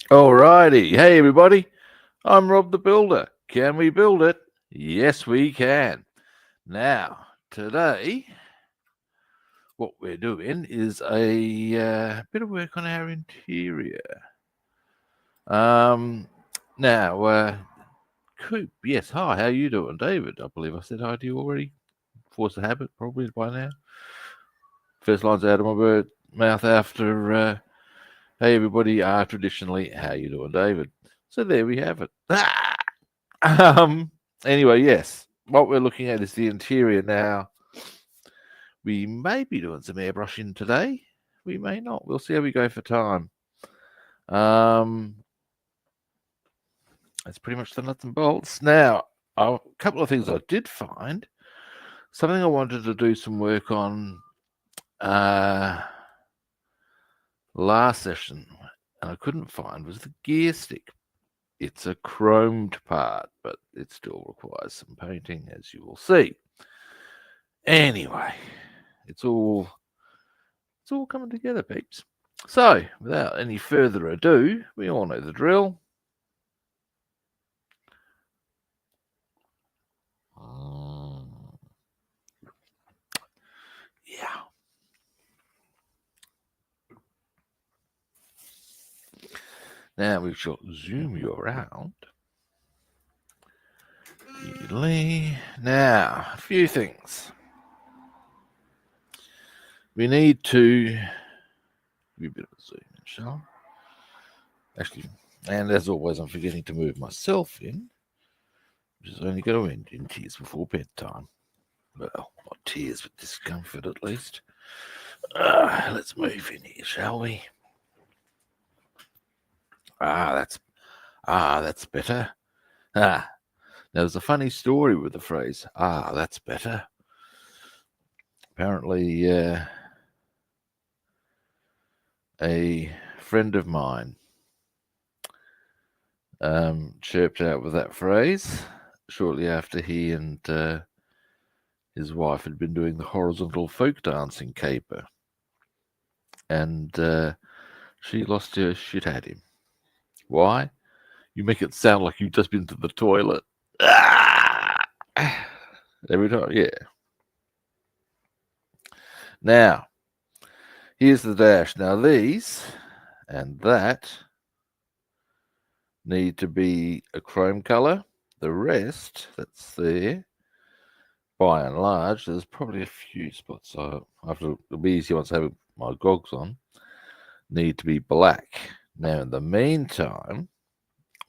Alrighty. Hey, everybody. I'm Rob the Builder. Can we build it? Yes, we can. Now, today, what we're doing is a bit of work on our interior. Now, Coop, yes, hi, how you doing? David, I believe I said hi to you already. Force of habit, probably by now. First lines out of my mouth after, hey, everybody, traditionally, how you doing, David? So there we have it. Anyway, yes, what we're looking at is the interior now. We may be doing some airbrushing today. We may not. We'll see how we go for time. Um, that's pretty much the nuts and bolts. Now, a couple of things I did find. Something I wanted to do some work on last session, and I couldn't find was the gear stick. It's a chromed part, but it still requires some painting, as you will see. Anyway, it's all coming together, peeps. So, without any further ado, we all know the drill. Yeah. Now we shall zoom you around. Now, a few things. We need to give you a bit of a zoom in, shall I? Actually, and as always, I'm forgetting to move myself in, which is only going to end in tears before bedtime. Well, not tears, but discomfort at least. Let's move in here, shall we? That's better. Now, there's a funny story with the phrase, that's better. Apparently, a friend of mine chirped out with that phrase shortly after he and his wife had been doing the horizontal folk dancing caper. And she lost her shit at him. Why? You make it sound like you've just been to the toilet. Every time, yeah. Now, here's the dash. Now, these and that need to be a chrome color. The rest that's there, by and large, there's probably a few spots. So it'll be easy once I have my gogs on. Need to be black. Now, in the meantime,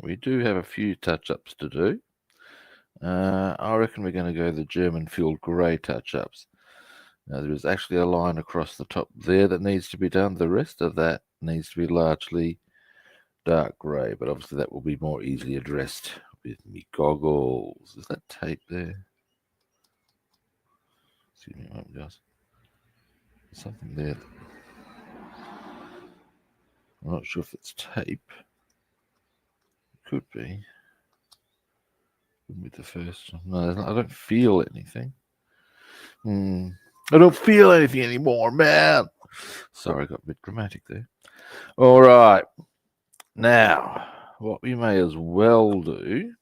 we do have a few touch-ups to do. I reckon we're going to go the German field grey touch-ups. Now, there is actually a line across the top there that needs to be done. The rest of that needs to be largely dark grey, but obviously that will be more easily addressed with me goggles. Is that tape there? Excuse me, guys. There's something there. I'm not sure if it's tape. Could be. Wouldn't be the first one. No, I don't feel anything. I don't feel anything anymore, man. Sorry, I got a bit dramatic there. All right. Now, what we may as well do.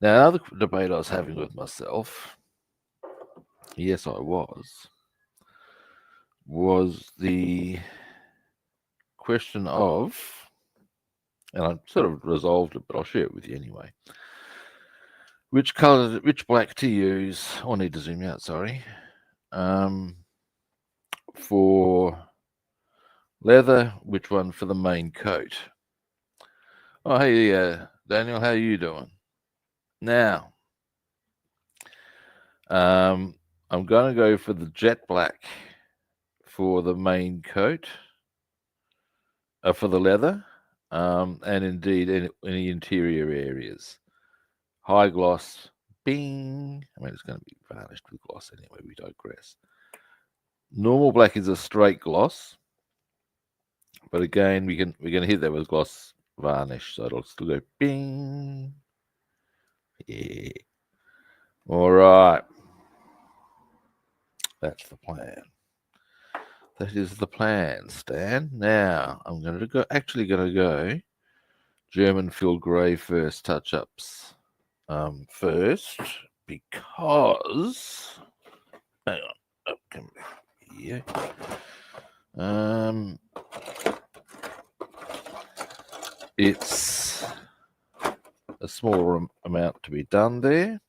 Now, another debate I was having with myself, yes, I was the question of, and I sort of resolved it, but I'll share it with you anyway. Which color, which black to use? I need to zoom out, sorry. For leather, which one for the main coat? Oh, hey, Daniel, how you doing? Now, I'm going to go for the jet black for the main coat, for the leather, and indeed any interior areas. High gloss, bing. I mean, it's going to be varnished with gloss anyway. We digress. Normal black is a straight gloss, but again, we're going to hit that with gloss varnish, so it'll still go bing. Yeah. All right. That's the plan. That is the plan, Stan. Now I'm going to go. Actually, going to go German fill grey first touch-ups first because hang on, oh, come here. It's a smaller amount to be done there.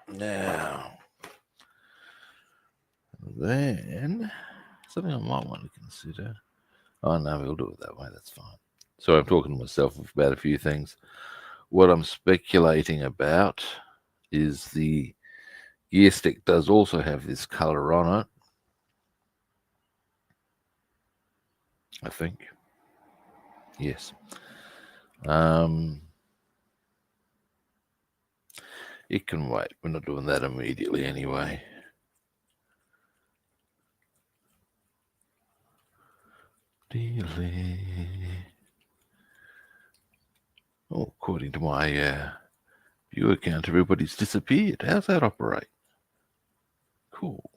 Now, then something I might want to consider. Oh no, we'll do it that way. That's fine. So I'm talking to myself about a few things. What I'm speculating about is the gear stick does also have this color on it. I think. Yes. It can wait. We're not doing that immediately anyway. Oh, according to my view account, everybody's disappeared. How's that operate? Cool.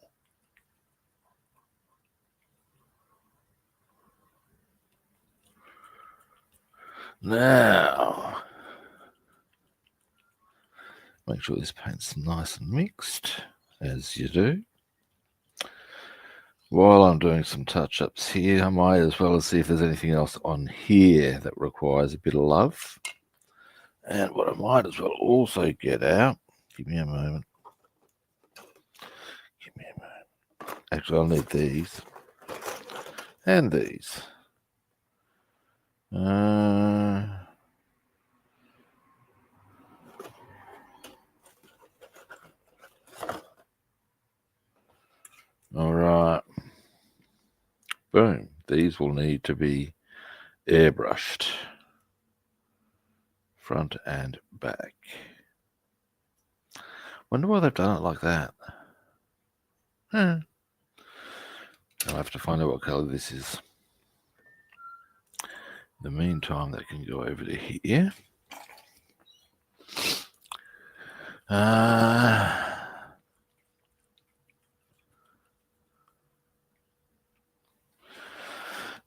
Now, make sure this paint's nice and mixed, as you do. While I'm doing some touch-ups here, I might as well see if there's anything else on here that requires a bit of love. And what I might as well also get out, give me a moment. Give me a moment. Actually, I'll need these. And these. All right. Boom. These will need to be airbrushed. Front and back. Wonder why they've done it like that. I'll have to find out what colour this is. In the meantime, that can go over to here.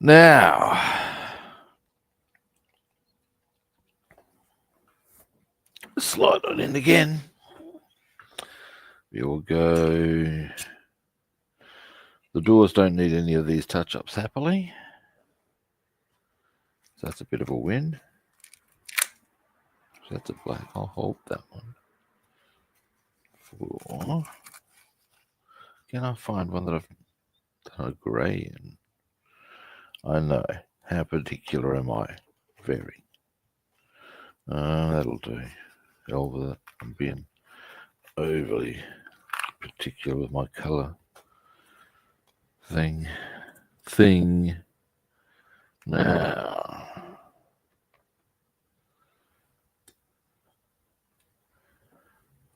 Now, slide it in again. We will go. The doors don't need any of these touch-ups, happily. So that's a bit of a win. So that's a black. I'll hold that one. 4. Can I find one that I've done a grey in? I know. How particular am I? Very. That'll do. Over that. I'm being overly particular with my colour thing. Now,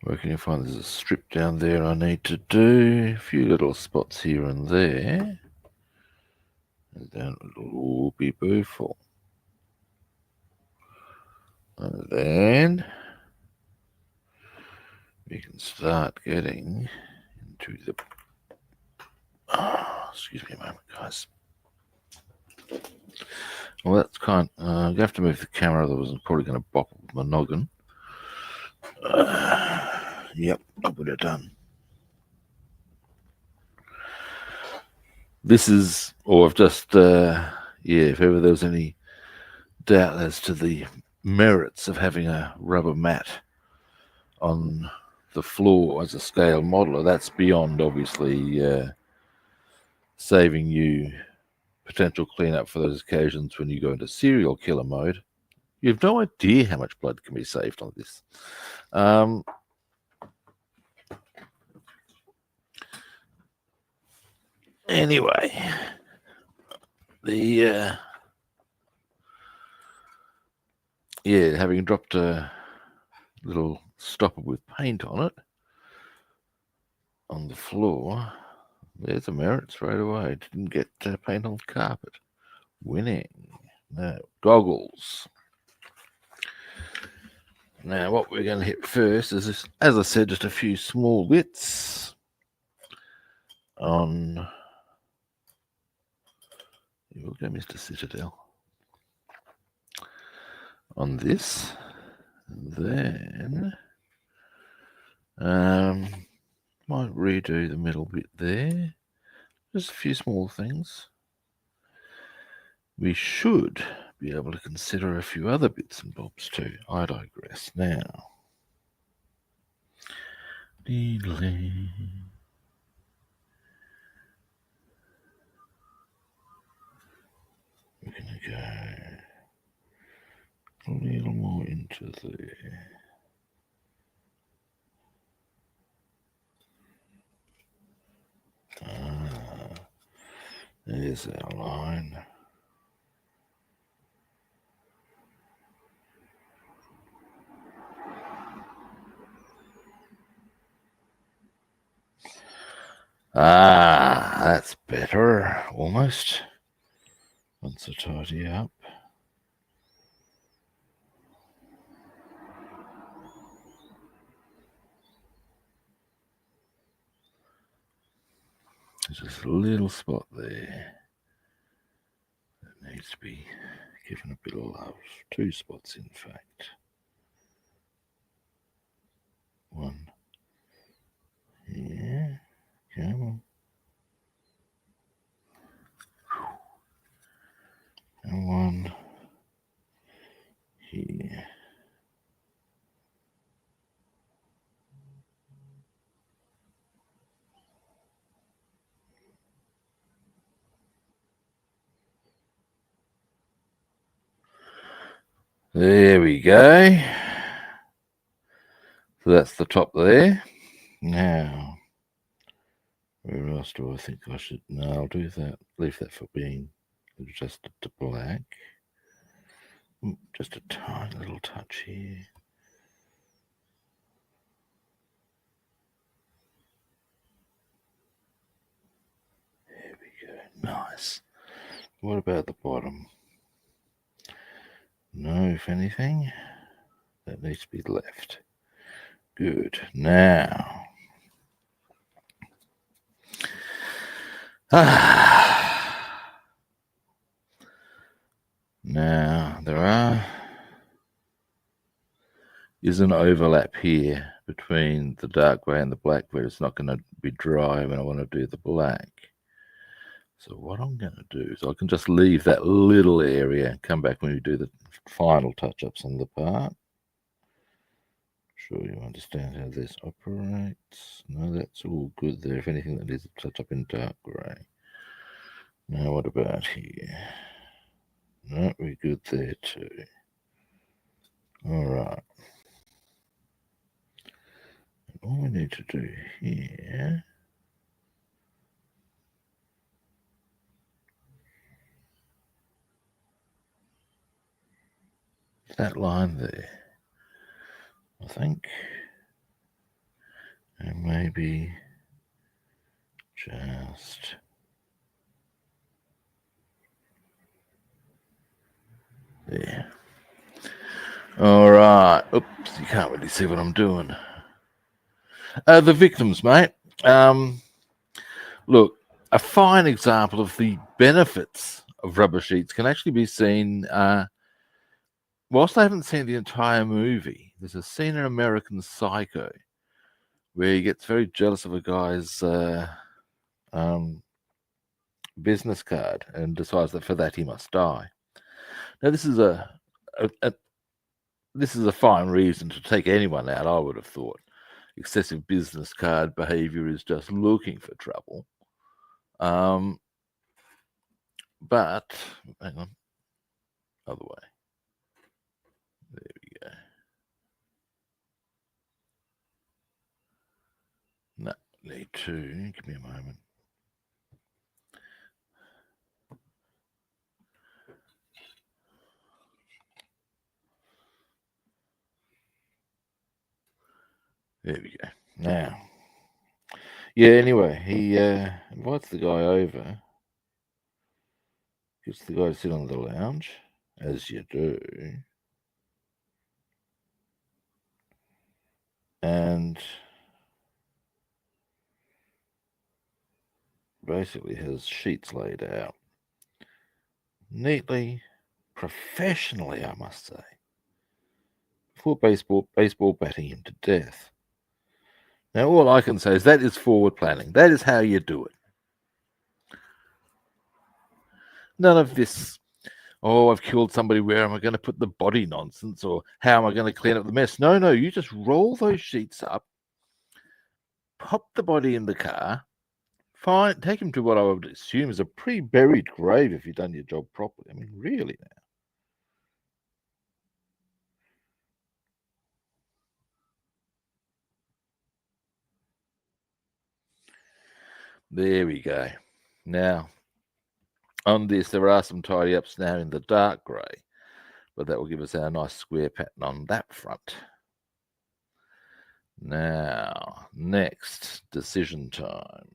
where can you find? There's a strip down there I need to do. A few little spots here and there. And then it'll all be beautiful. And then we can start getting into the... excuse me a moment, guys. Well, that's kind of... you have to move the camera, otherwise I'm probably going to bop with my noggin. Yep, I would have done. This is... Or I've just... yeah, if ever there was any doubt as to the merits of having a rubber mat on the floor as a scale modeler, that's beyond, obviously, saving you potential cleanup for those occasions when you go into serial killer mode. You have no idea how much blood can be saved on this. Anyway, the having dropped a little stopper with paint on it on the floor, there's a merit straight away. Didn't get paint on the carpet. Winning. Now, goggles. Now, what we're going to hit first is, this, as I said, just a few small bits on You will go, Mr. Citadel. On this, then might redo the middle bit there. Just a few small things. We should be able to consider a few other bits and bobs too. I digress now. We're going to go a little more into there. There's our line. That's better, almost. Once I tidy up. There's just a little spot there that needs to be given a bit of love. 2 spots, in fact. One here. Come on. And one here. There we go. So that's the top there. Now, where else do I think I should? No, I'll do that. Leave that for being adjusted to black. Just a tiny little touch here. There we go. Nice. What about the bottom? No, if anything, that needs to be left. Good. Now, now there is an overlap here between the dark grey and the black where it's not going to be dry when I want to do the black. So what I'm going to do is I can just leave that little area and come back when we do the final touch-ups on the part. Sure you understand how this operates. No, that's all good there. If anything, that needs a touch-up in dark grey. Now what about here? No, we're good there too. Alright. All we need to do here is that line there, I think. And maybe just there. Alright. Oops, you can't really see what I'm doing. The victims, mate. Look, a fine example of the benefits of rubber sheets can actually be seen. Whilst I haven't seen the entire movie, there's a scene in American Psycho where he gets very jealous of a guy's business card and decides that for that he must die. Now, this is a fine reason to take anyone out, I would have thought. Excessive business card behavior is just looking for trouble. But hang on, other way. There we go. No, need to. Give me a moment. There we go. Now, yeah, anyway, he invites the guy over, gets the guy to sit on the lounge, as you do, and basically has sheets laid out. neatly, professionally, I must say, before baseball batting him to death. Now, all I can say is that is forward planning. That is how you do it. None of this, oh, I've killed somebody, where am I going to put the body nonsense, or how am I going to clean up the mess? No, you just roll those sheets up, pop the body in the car, take him to what I would assume is a pre-buried grave if you've done your job properly. I mean, really now. There we go. Now, on this, there are some tidy-ups now in the dark grey, but that will give us our nice square pattern on that front. Now, next, decision time.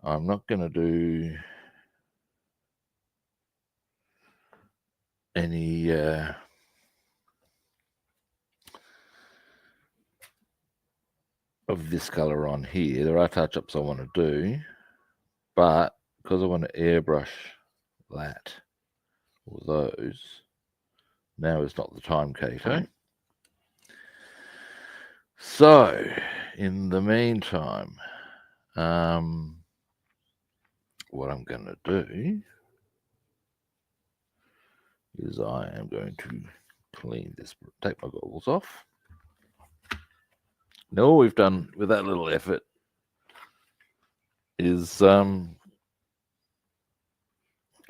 I'm not going to do any of this colour on here. There are touch-ups I want to do, but because I want to airbrush that or those, now is not the time, Kato. So, in the meantime, what I'm going to do is I am going to clean this, take my goggles off. Now, all we've done with that little effort is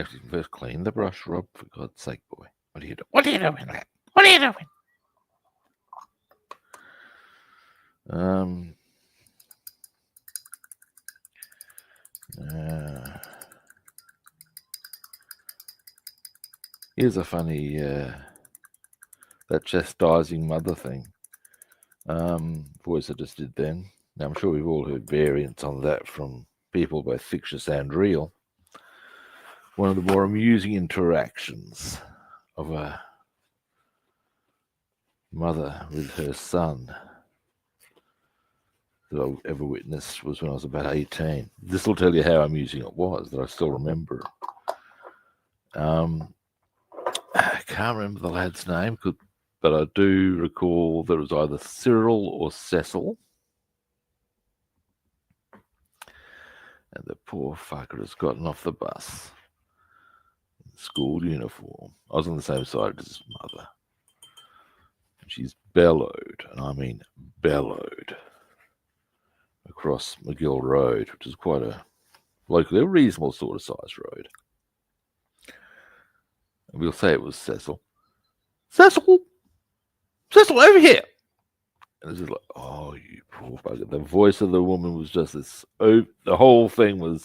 actually first clean the brush, Rob, for God's sake, boy. What are you doing? What are you doing, lad? What are you doing? Here's a funny that chastising mother thing voice I just did then. Now, I'm sure we've all heard variants on that from people both fictitious and real. One of the more amusing interactions of a mother with her son that I ever witnessed was when I was about 18. This will tell you how amusing it was, that I still remember it. I can't remember the lad's name, but I do recall that it was either Cyril or Cecil. And the poor fucker has gotten off the bus in school uniform. I was on the same side as his mother. She's bellowed, and I mean bellowed, across McGill Road, which is quite a locally a reasonable sort of size road. And we'll say it was Cecil. Cecil, over here. And it's just like, oh, you poor bugger. The voice of the woman was just this. Oh, the whole thing would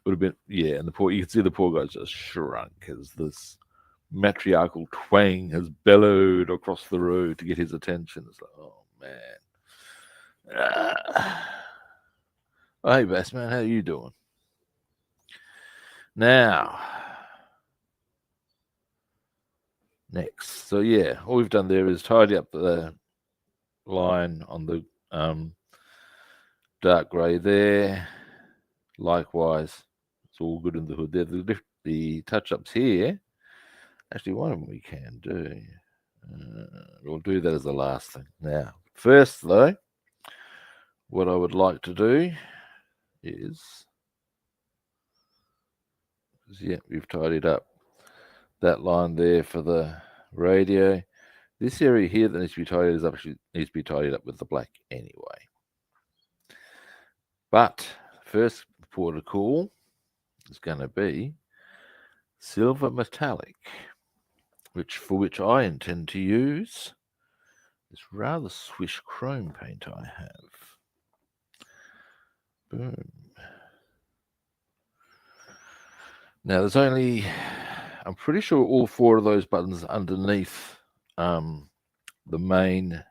have been, yeah. And you can see the poor guy's just shrunk as this matriarchal twang has bellowed across the road to get his attention. It's like, oh man. Hey, best man, how you doing? Now, next. So yeah, all we've done there is tidy up the line on the dark grey there. Likewise, it's all good in the hood there. The touch-ups here, actually one of them we can do. We'll do that as the last thing. Now, first though, what I would like to do is, yeah, we've tidied up that line there for the radio. This area here that needs to be tidied up with the black anyway. But first port of call is going to be silver metallic, for which I intend to use this rather swish chrome paint I have. Boom. Now there's only, I'm pretty sure all four of those buttons underneath the main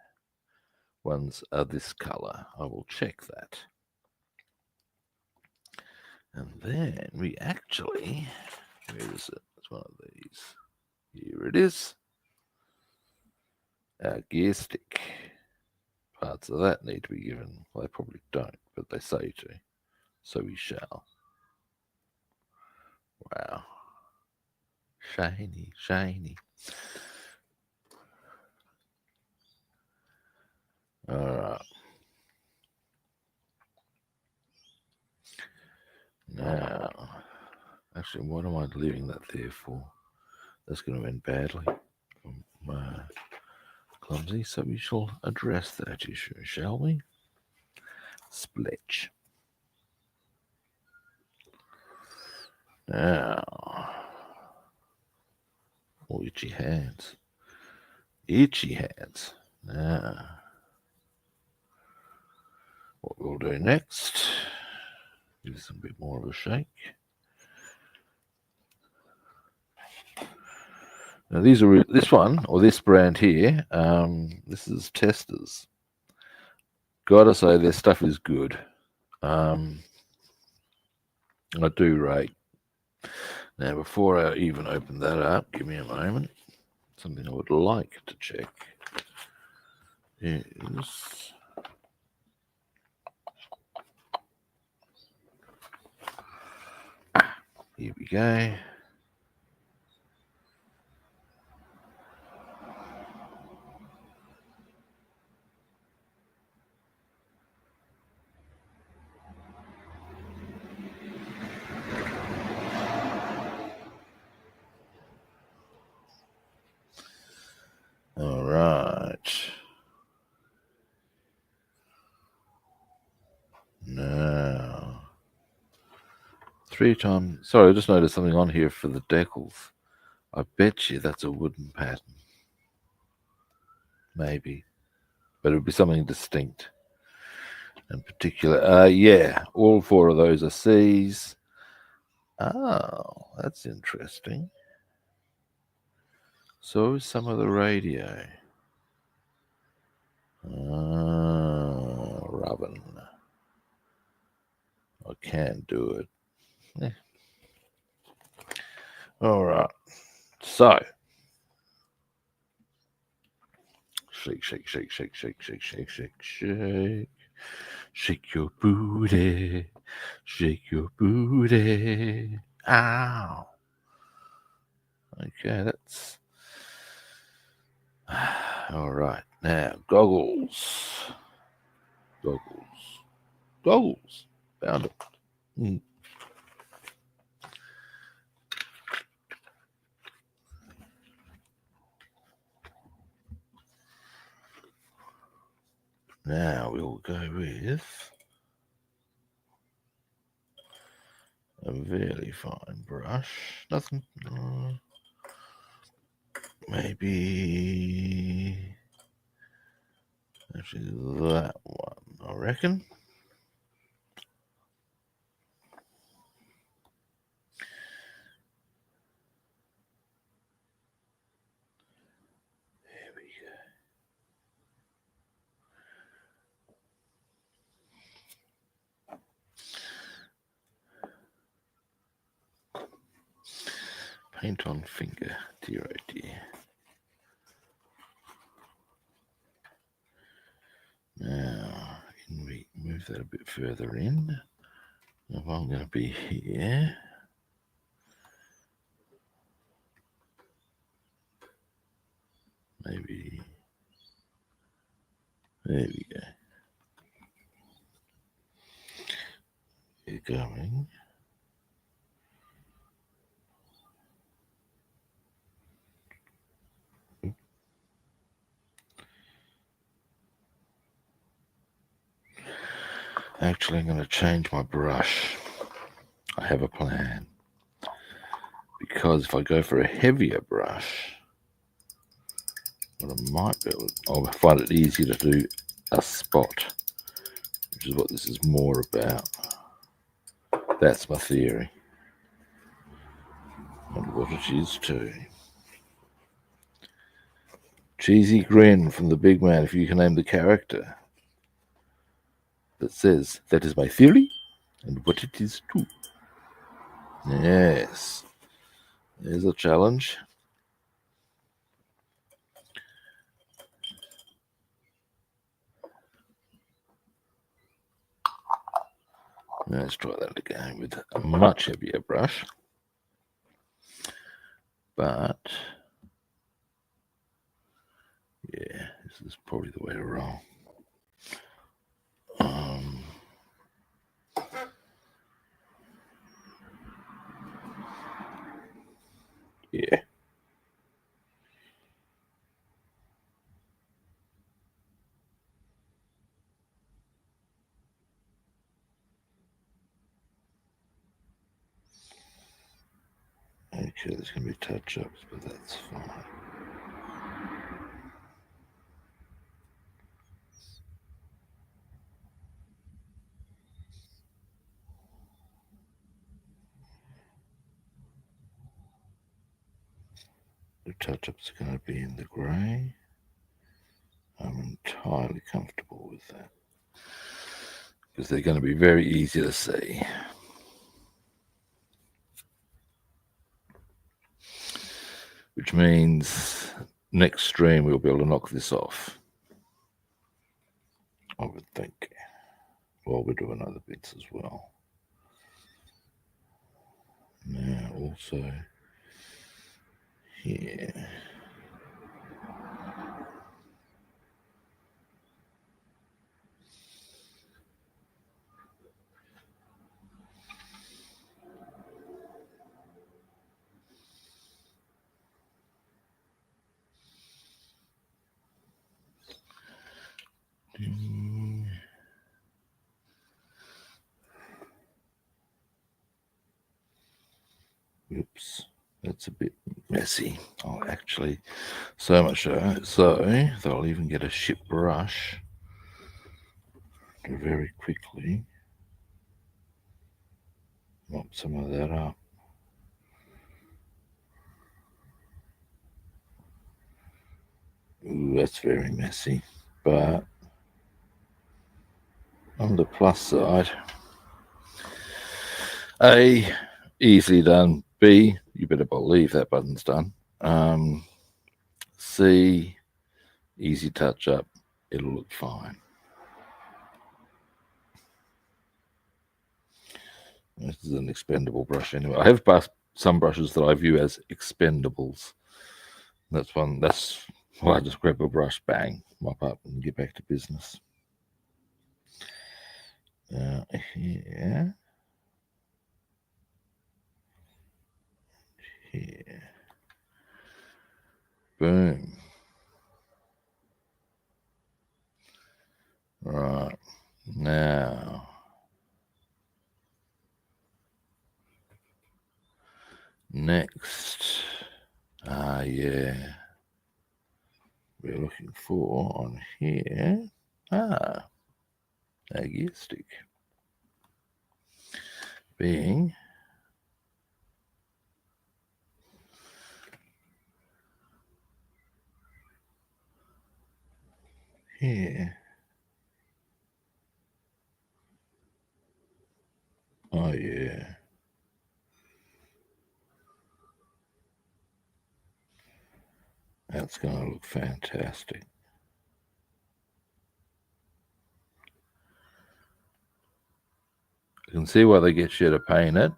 ones are this color. I will check that. And then we actually, where is it? It's one of these. Here it is. Our gear stick. Parts of that need to be given. Well, they probably don't, but they say to. So we shall. Wow. Shiny, shiny. All right. Now, actually, what am I leaving that there for? That's going to end badly. Clumsy, so we shall address that issue, shall we? Spletch. Now, oh, itchy hands. Itchy hands. Now, what we'll do next, give this a bit more of a shake. Now these are this one or this brand here. This is Testers. Gotta say, their stuff is good. I do rate. Now, before I even open that up, give me a moment. Something I would like to check is here we go. All right. Now, 3 times. Sorry, I just noticed something on here for the decals. I bet you that's a wooden pattern. Maybe. But it would be something distinct and particular. Yeah, all 4 of those are C's. Oh, that's interesting. So is some of the radio. Robin. I can do it. Yeah. All right. So, shake, shake, shake, shake, shake, shake, shake, shake, shake. Shake your booty. Shake your booty. Ow. Okay, that's all right. Now, goggles. Goggles. Goggles. Found it. Now we'll go with a very fine brush. Nothing. Maybe actually that one, I reckon. There we go. Paint on finger, dear oh dear. Now, can we move that a bit further in? If I'm going to be here, maybe there we go. You're going. Actually, I'm going to change my brush. I have a plan. Because if I go for a heavier brush, what I might do, I'll find it easier to do a spot, which is what this is more about. That's my theory. And what it is too. Cheesy grin from the big man, if you can name the character, that says, that is my theory, and what it is too. Yes. There's a challenge. Let's try that again with a much heavier brush. But yeah, this is probably the way to roll. Yeah. Okay, there's going to be touch-ups, but that's fine. The touch-ups are going to be in the grey. I'm entirely comfortable with that because they're going to be very easy to see. Which means next stream we'll be able to knock this off, I would think, while we're doing other bits as well. Now also here. Oops, that's a bit messy. Oh, actually, so much so that I'll even get a ship brush to very quickly mop some of that up. Ooh, that's very messy, but on the plus side, A, easily done. B, you better believe that button's done. C, easy touch up. It'll look fine. This is an expendable brush anyway. I have some brushes that I view as expendables. That's why I just grab a brush, bang, mop up, and get back to business. Here. Here. Boom. Right. Now. Next. Yeah. We're looking for on here. Aggistic. Being here. Oh, yeah. That's going to look fantastic. You can see why they get you to paint it,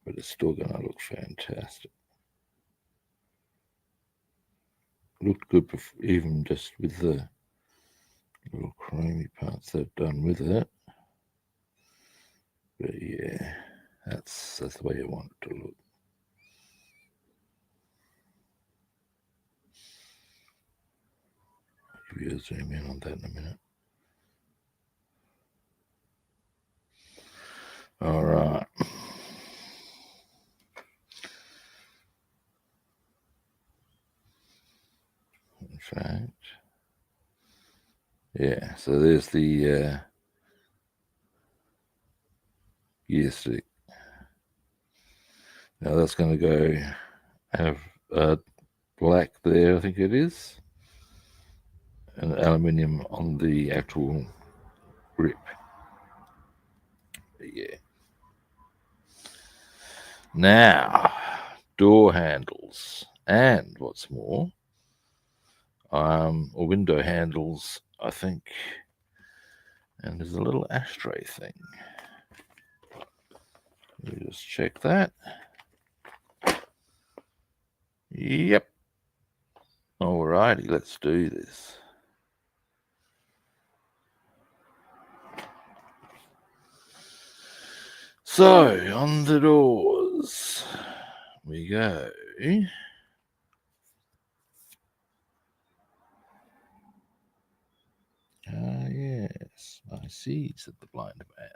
but it's still going to look fantastic. Looked good even just with the little creamy parts they've done with it. But yeah, that's the way you want it to look. I'll give you a zoom in on that in a minute. All right. In fact, yeah, so there's the gear stick. Now that's going to go have black there, I think it is, and aluminium on the actual grip. But yeah. Now, door handles, and what's more, or window handles, I think. And there's a little ashtray thing. Let me just check that. Yep. Alrighty, let's do this. So, on the doors we go. Ah, yes, I see, said the blind man.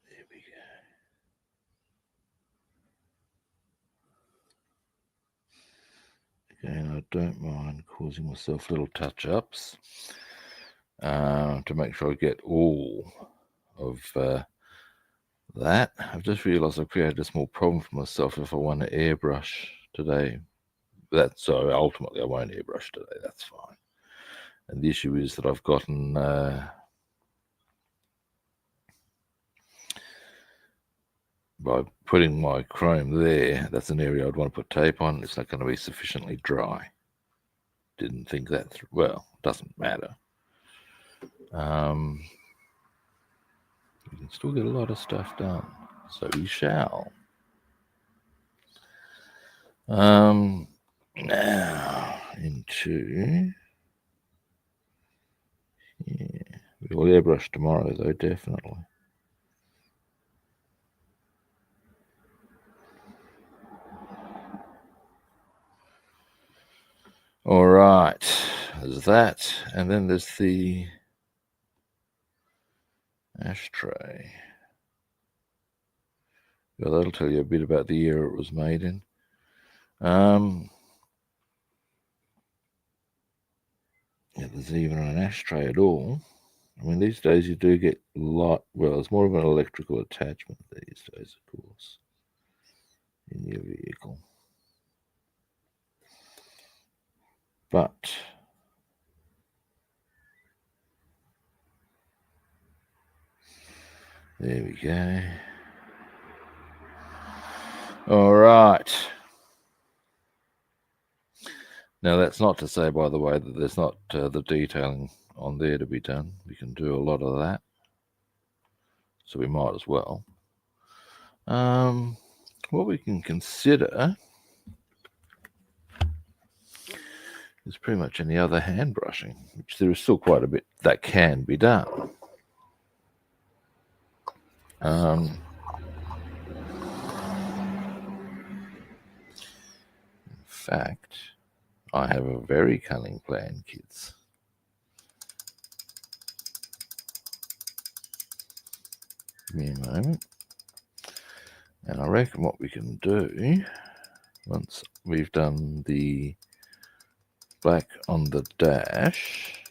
There we go. Again, I don't mind causing myself little touch-ups to make sure I get all of that. I've just realised I've created a small problem for myself if I want to airbrush today. So ultimately I won't airbrush today, that's fine. And the issue is that I've gotten by putting my chrome there, that's an area I'd want to put tape on. It's not going to be sufficiently dry. Didn't think that through. Well, doesn't matter. We can still get a lot of stuff done, so we shall. Now into we'll airbrush tomorrow though, definitely. All right, there's that, and then there's the ashtray. Well, that'll tell you a bit about the year it was made in. Yeah, there's even an ashtray at all. I mean, these days you do get a lot. Well, it's more of an electrical attachment these days, of course, in your vehicle. But there we go. All right. Now, that's not to say, by the way, that there's not the detailing on there to be done. We can do a lot of that. So we might as well. What we can consider is pretty much any other hand brushing, which there is still quite a bit that can be done. In fact, I have a very cunning plan, kids. Give me a moment. And I reckon what we can do, once we've done the black on the dash,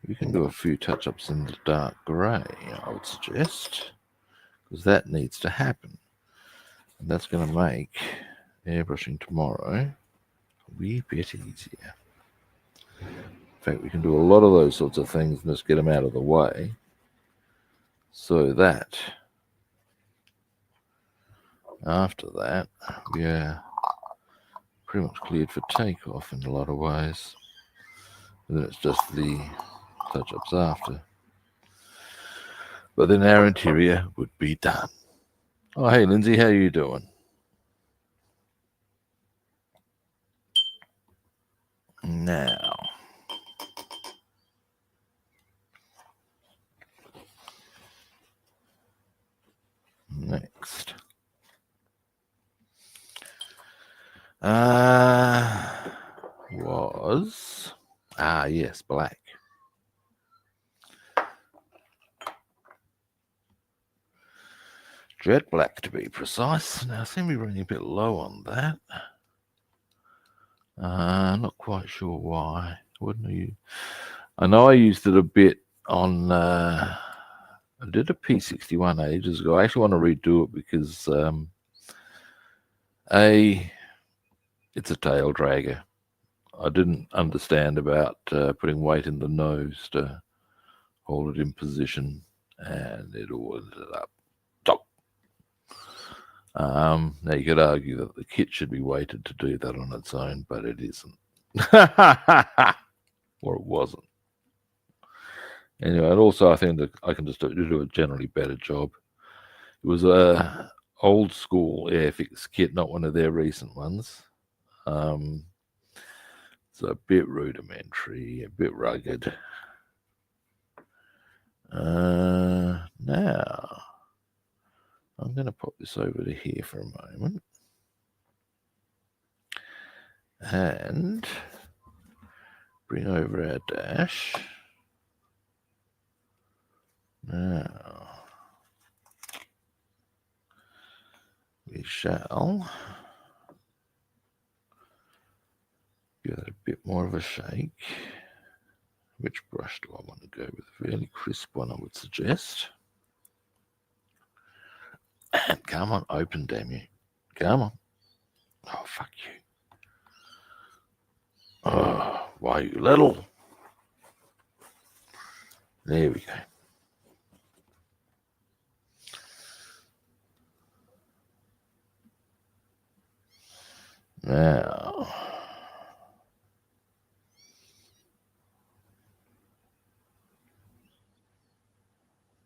we can do a few touch-ups in the dark grey, I would suggest, because that needs to happen. And that's going to make airbrushing tomorrow a wee bit easier. In fact, we can do a lot of those sorts of things and just get them out of the way so that after that we are pretty much cleared for takeoff in a lot of ways. And then it's just the touch-ups after. But then our interior would be done. Oh, hey, Lindsay, how you doing? Now, next. Was yes, black. Jet black to be precise. Now I seem to be running a bit low on that. Not quite sure why. Wouldn't you? I know I used it a bit on. I did a P61 ages ago. I actually want to redo it because it's a tail dragger. I didn't understand about putting weight in the nose to hold it in position, and it all ended up top. Now you could argue that the kit should be weighted to do that on its own, but it isn't. Or it wasn't. Anyway, and also I think that I can just do a generally better job. It was a old school Airfix kit, not one of their recent ones. It's a bit rudimentary, a bit rugged. Now I'm going to pop this over to here for a moment and bring over our dash. Now we shall give it a bit more of a shake. Which brush do I want to go with? A fairly crisp one, I would suggest. And come on, open, damn you. Come on. Oh, fuck you. Oh, why you little? There we go. Now,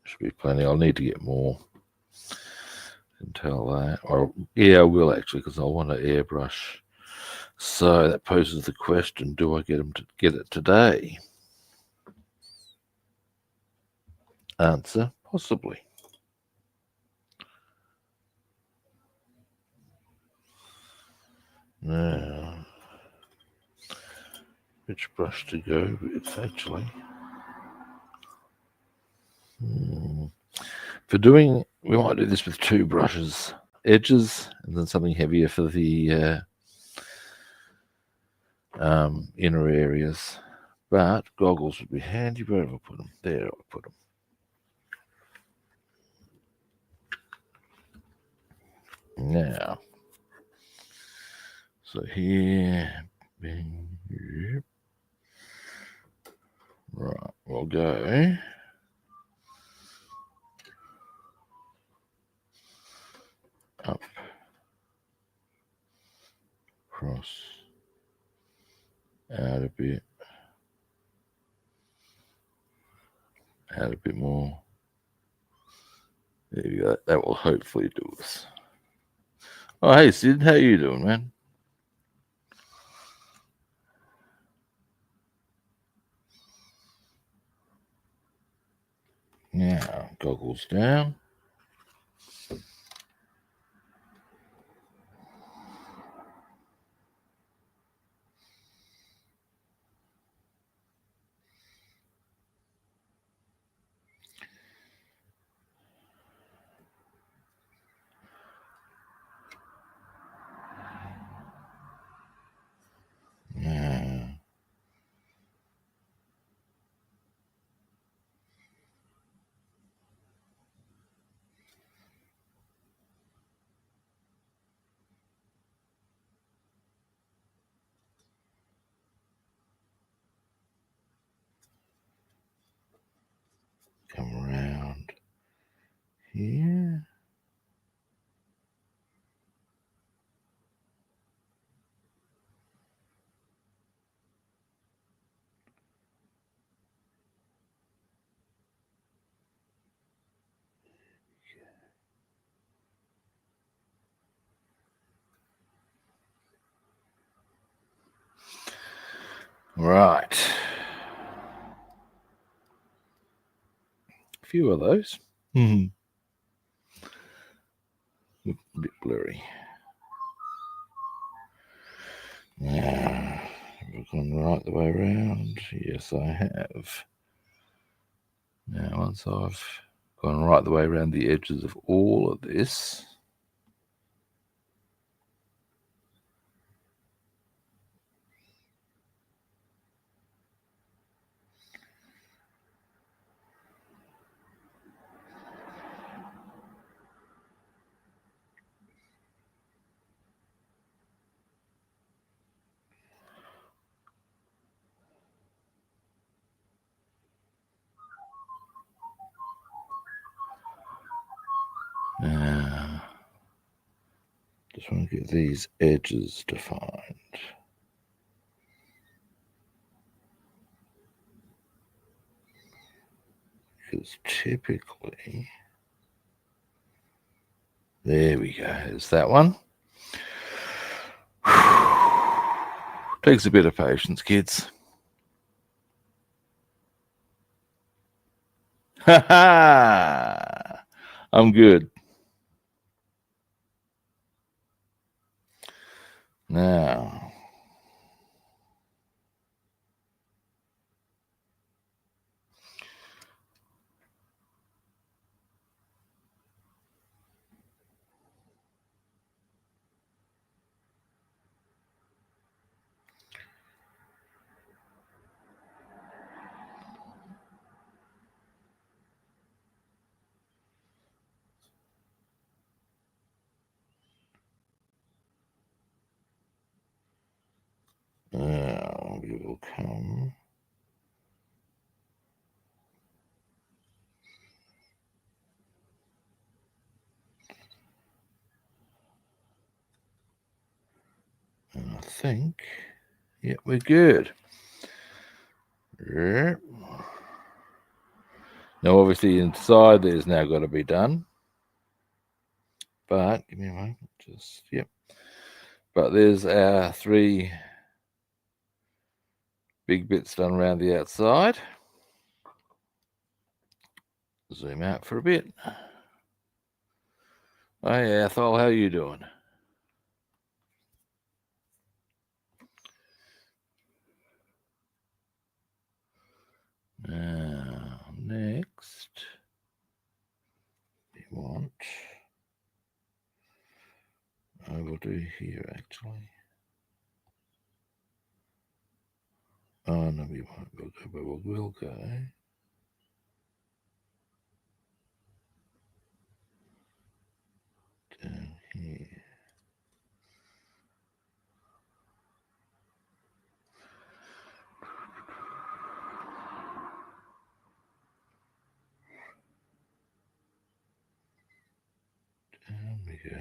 should be plenty. I'll need to get more. I can tell that. Or, yeah, I will actually, because I want to airbrush. So that poses the question, do I get them to get it today? Answer, possibly. Now, which brush to go with, actually? For doing, we might do this with two brushes, edges, and then something heavier for the inner areas. But goggles would be handy. Where have I put them? There I put them. Now, so here, right, we'll go up, cross, out a bit, out a bit more. There you go. That will hopefully do us. Oh, hey, Sid, how you doing, man? Now, goggles down. Now, come around here. Right. A few of those. A bit blurry. Now, have I gone right the way around? Yes, I have. Now, once I've gone right the way around the edges of all of this, Now, just want to get these edges defined. Because typically, there we go, there's that one. Takes a bit of patience, kids. Ha ha! I'm good. Now, we will come. And I think, yeah, we're good. Yep. Now, obviously, inside there's now got to be done. But, give me a moment, just, yep. But there's our 3 big bits done around the outside. Zoom out for a bit. Hey, Athol, how are you doing? Now, next, we want, I will do here actually. Oh, no, we won't. We'll go, but we'll go. Down here. Down we go.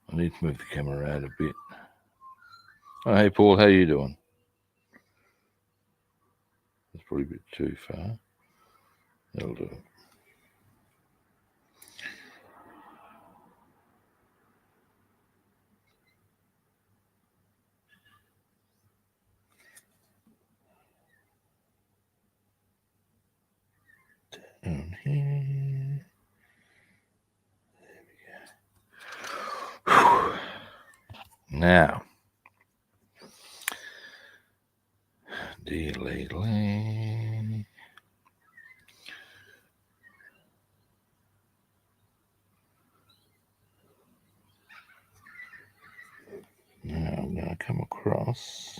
I need to move the camera out a bit. Oh, hey, Paul, how you doing? That's probably a bit too far. That'll do it. Down here. There we go. Now, delete. Now I'm going to come across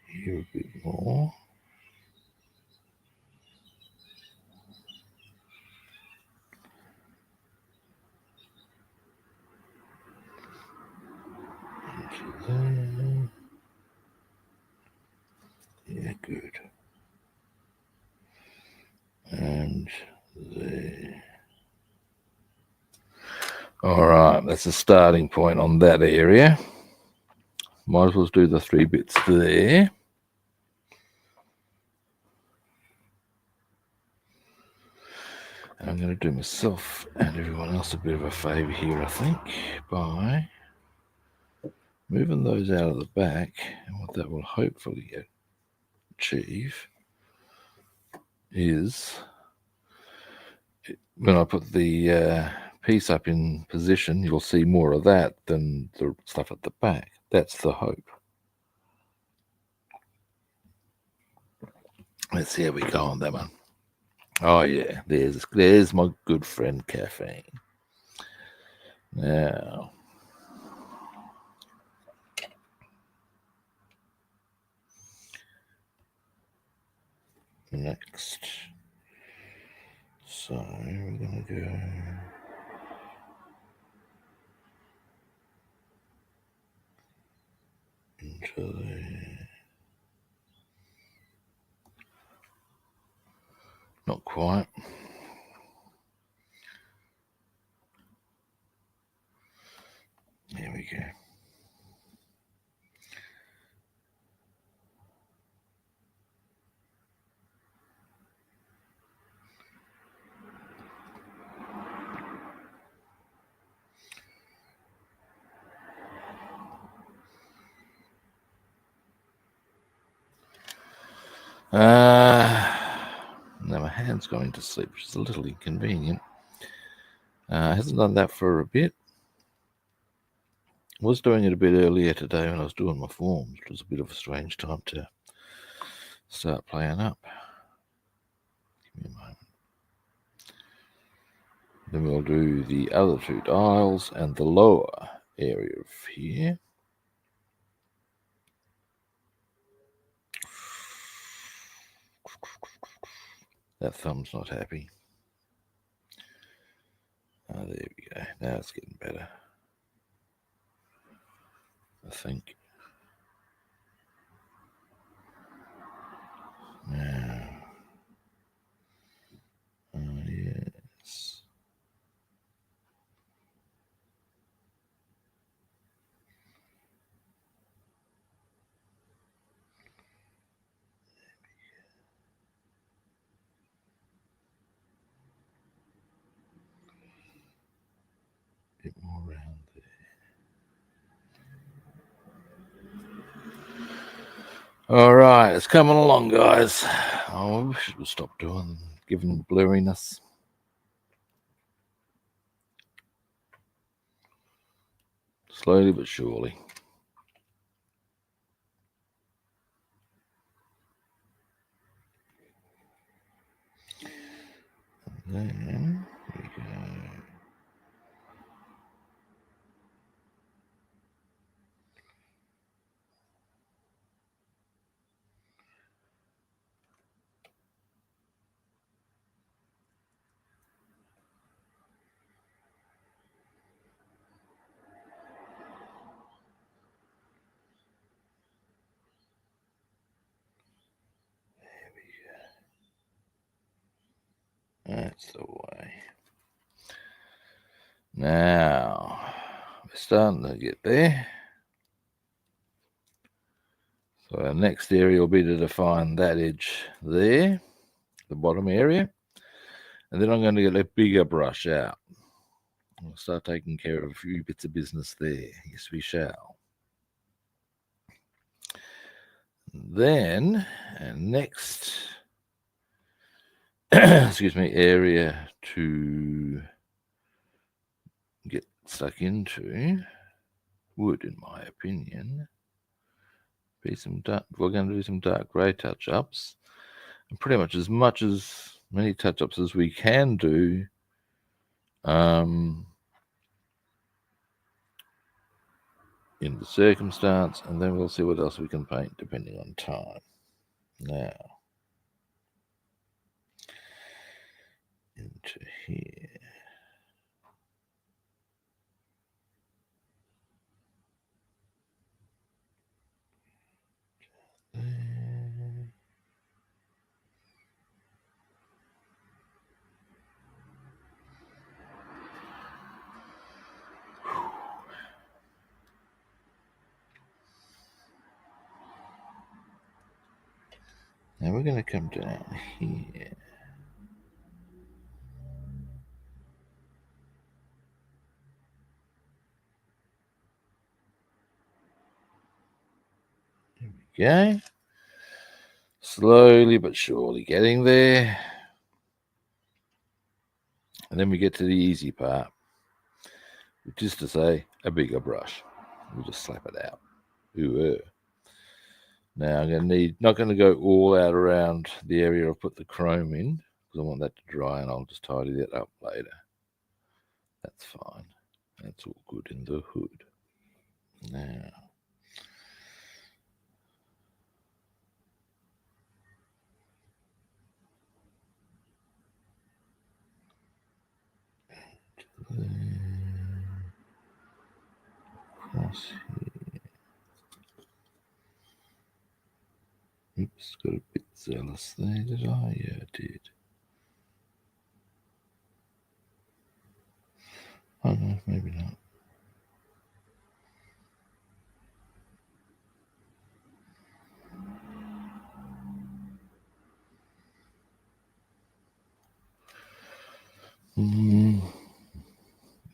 here a bit more. Into there. Yeah, good. And there. All right, that's a starting point on that area. Might as well do the 3 bits there. And I'm going to do myself and everyone else a bit of a favour here, I think, by moving those out of the back. And what that will hopefully achieve is when I put the piece up in position, you'll see more of that than the stuff at the back. That's the hope. Let's see how we go on that one. Oh yeah, there's my good friend Caffeine. Now, next, so we're gonna go. into there. Not quite. There we go. Now my hand's going to sleep, which is a little inconvenient. Hasn't done that for a bit. Was doing it a bit earlier today when I was doing my forms, which was a bit of a strange time to start playing up. Give me a moment. Then we'll do the other two dials and the lower area of here. That thumb's not happy. Oh, there we go. Now it's getting better, I think. Now, yes. A bit more around there. All right, it's coming along, guys. Oh, we should stop giving blurriness. Slowly but surely. And then we go. That's the way. Now, we're starting to get there. So our next area will be to define that edge there, the bottom area. And then I'm going to get a bigger brush out. We'll start taking care of a few bits of business there. Yes, we shall. Then, our next excuse me, area to get stuck into would, in my opinion, be some dark. We're going to do some dark grey touch-ups, and pretty much as many touch-ups as we can do. In the circumstance, and then we'll see what else we can paint depending on time. Now, into here. Now we're going to come down here. There we go. Slowly but surely getting there. And then we get to the easy part, which is to say a bigger brush. We'll just slap it out. Ooh. Now I'm not going to go all out around the area I've put the chrome in, because I want that to dry, and I'll just tidy that up later. That's fine. That's all good in the hood. Now, across here. Just got a bit zealous there, did I? Yeah, I did. Oh no, maybe not.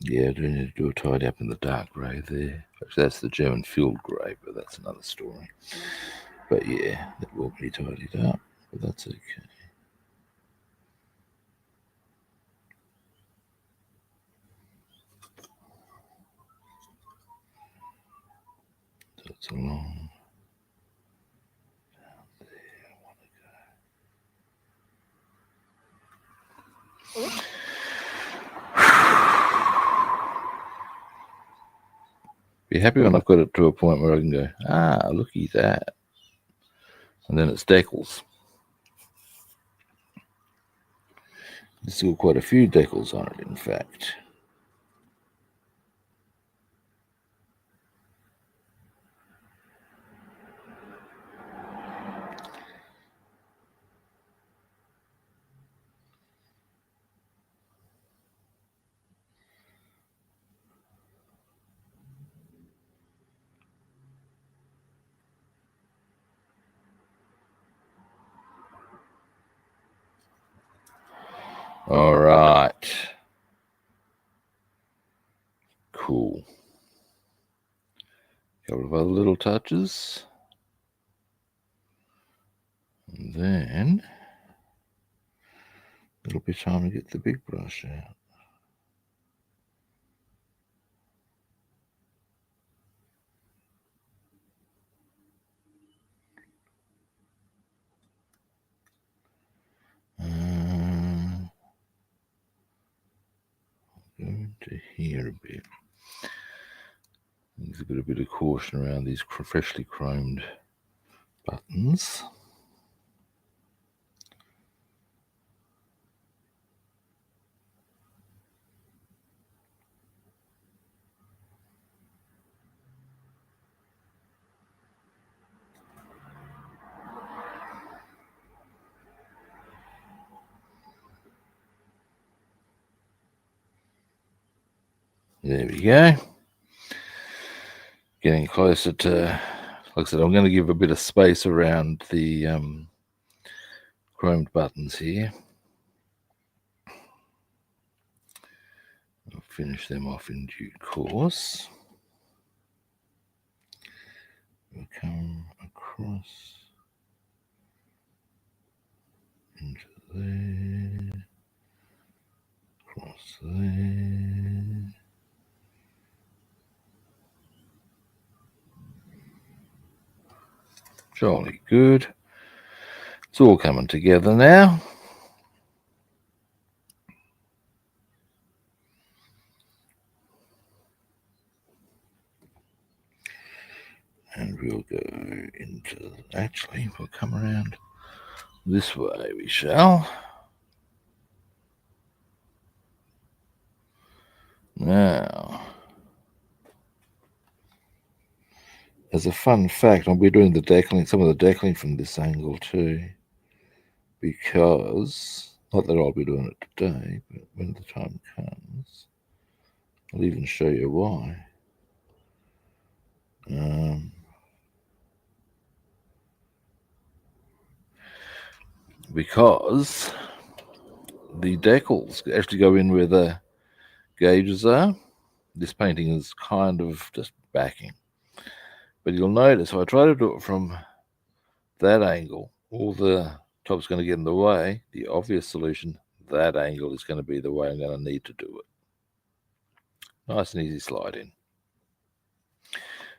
Yeah, I do need to do a tidy up in the dark grey there. Actually, that's the German field grey, but that's another story. But yeah, that will be tidied up, but that's okay. So it's along down there. I want to go. Be happy when I've got it to a point where I can go, looky that. And then it's decals. There's still quite a few decals on it, in fact. All right. Cool. A couple of other little touches. And then it'll be time to get the big brush out. Go into here a bit. There's a bit of caution around these freshly chromed buttons. There we go. Getting closer to, like I said, I'm going to give a bit of space around the chromed buttons here. I'll finish them off in due course. We'll come across into there, across there. Jolly good. It's all coming together now. And we'll go into, actually, we'll come around this way, we shall. Now, as a fun fact, I'll be doing the decaling, some of the decaling from this angle too, because, not that I'll be doing it today, but when the time comes, I'll even show you why. Because the decals actually go in where the gauges are. This painting is kind of just backing. But you'll notice if I try to do it from that angle, all the top's going to get in the way. The obvious solution, that angle is going to be the way I'm going to need to do it. Nice and easy slide in.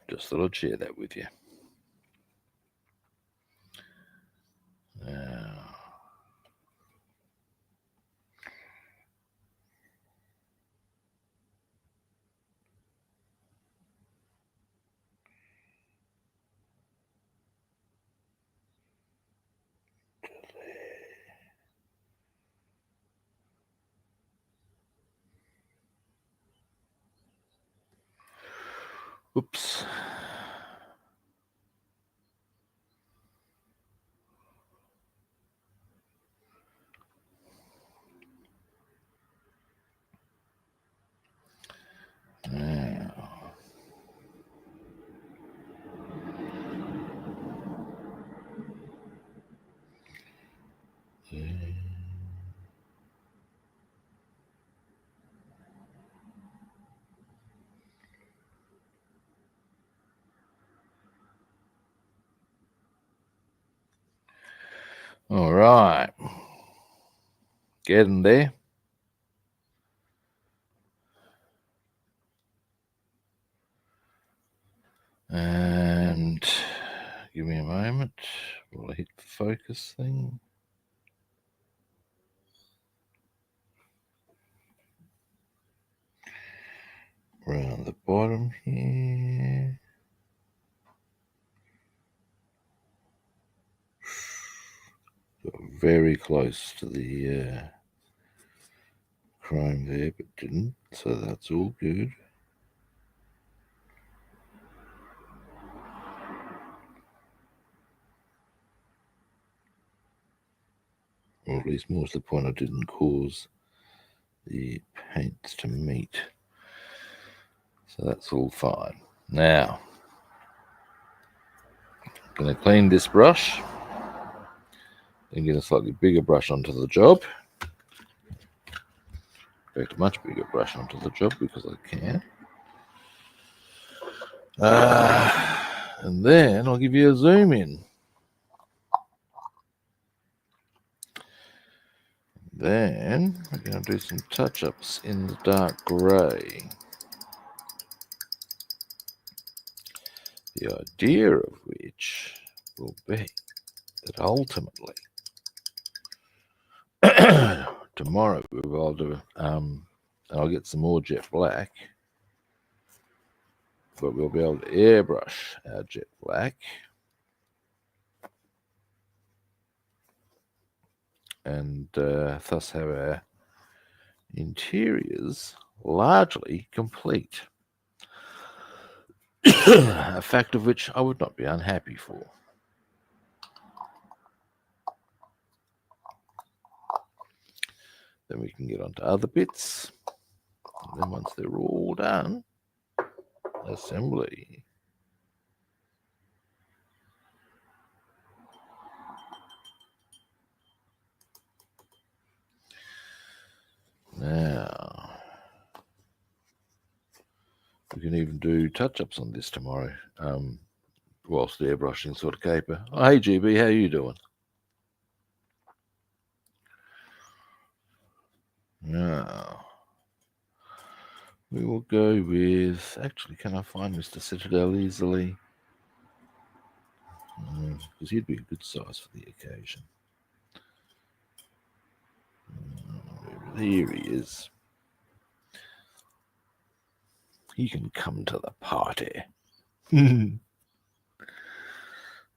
Just thought I'd share that with you. Now, oops. All right. Getting there. And give me a moment while I hit the focus thing. Around the bottom here. Got very close to the chrome there, but didn't, so that's all good. Or at least more to the point I didn't cause the paints to meet. So that's all fine. Now, I'm going to clean this brush and get a slightly bigger brush onto the job. In fact, a much bigger brush onto the job because I can. And then I'll give you a zoom in. Then we're going to do some touch-ups in the dark grey. The idea of which will be that ultimately tomorrow we'll do I'll get some more jet black, but we'll be able to airbrush our jet black and thus have our interiors largely complete. A fact of which I would not be unhappy for. Then we can get on to other bits. And then once they're all done, assembly. Now, we can even do touch-ups on this tomorrow, whilst airbrushing sort of caper. Oh, hey, GB, how you doing? Now, we will go with... Actually, can I find Mr. Citadel easily? Because he'd be a good size for the occasion. Here he is. He can come to the party.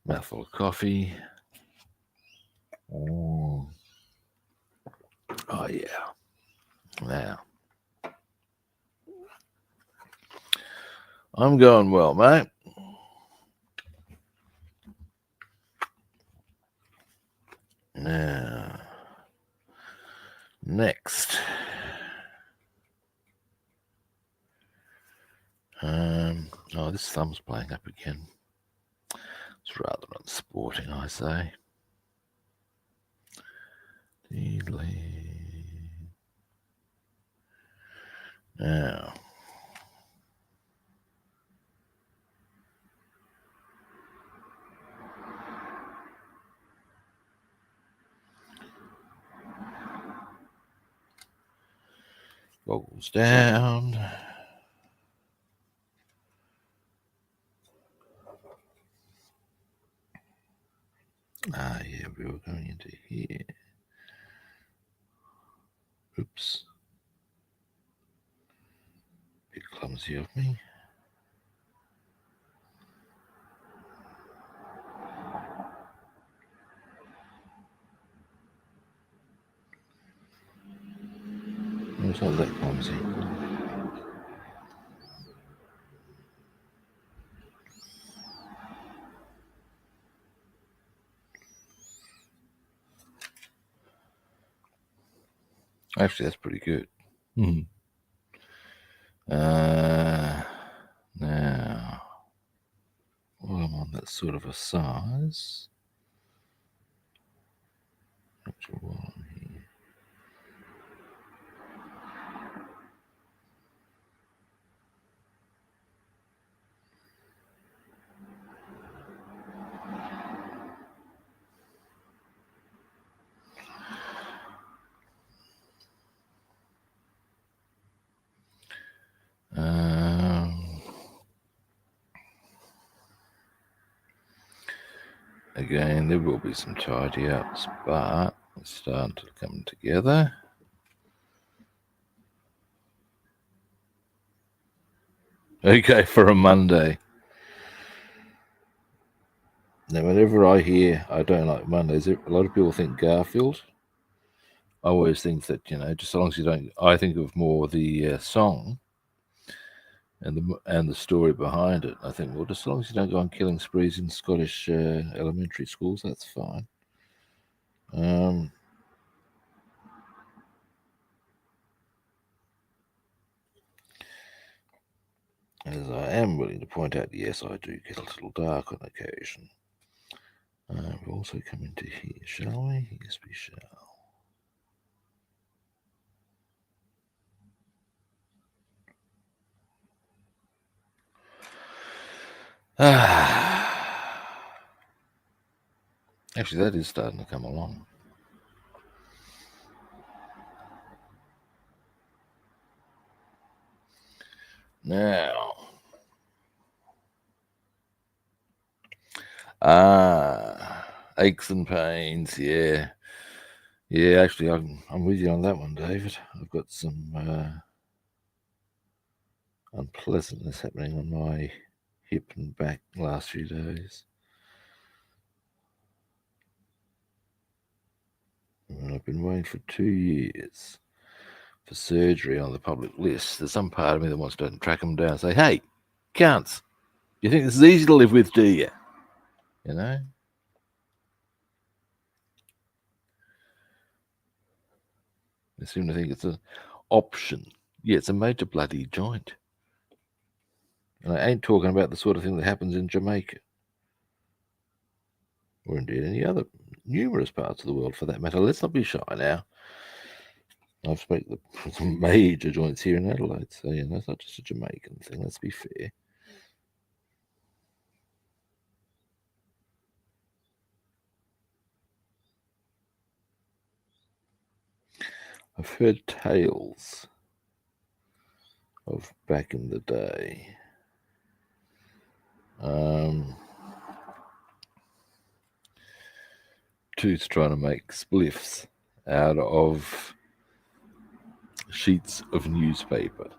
Mouthful of coffee. Oh yeah. Now, I'm going well, mate. Now, next. Oh, this thumb's playing up again. It's rather unsporting, I say. Now, goggles down. Yeah, we were going into here. Oops. Bit clumsy of me. It's not that clumsy. Actually, that's pretty good. Now, while I'm on that sort of a size, actually, while I'm here, again, there will be some tidy ups, but it's starting to come together. Okay, for a Monday. Now, whenever I hear I don't like Mondays, a lot of people think Garfield. I always think that, just as long as you don't, I think of more the song and the story behind it. I think, well, just as long as you don't go on killing sprees in Scottish elementary schools, that's fine. As I am willing to point out, yes, I do get a little dark on occasion. We'll also come into here, shall we? Yes, we shall. Actually, that is starting to come along. Now, aches and pains, yeah. Yeah, actually, I'm with you on that one, David. I've got some unpleasantness happening on my hip and back last few days. And I've been waiting for 2 years for surgery on the public list. There's some part of me that wants to track them down and say, hey, cunts, you think this is easy to live with, do you? You know? They seem to think it's an option. Yeah, it's a major bloody joint. And I ain't talking about the sort of thing that happens in Jamaica. Or indeed any other numerous parts of the world for that matter. Let's not be shy now. I've spoken to some major joints here in Adelaide, so it's not just a Jamaican thing, let's be fair. I've heard tales of back in the day. Dudes trying to make spliffs out of sheets of newspaper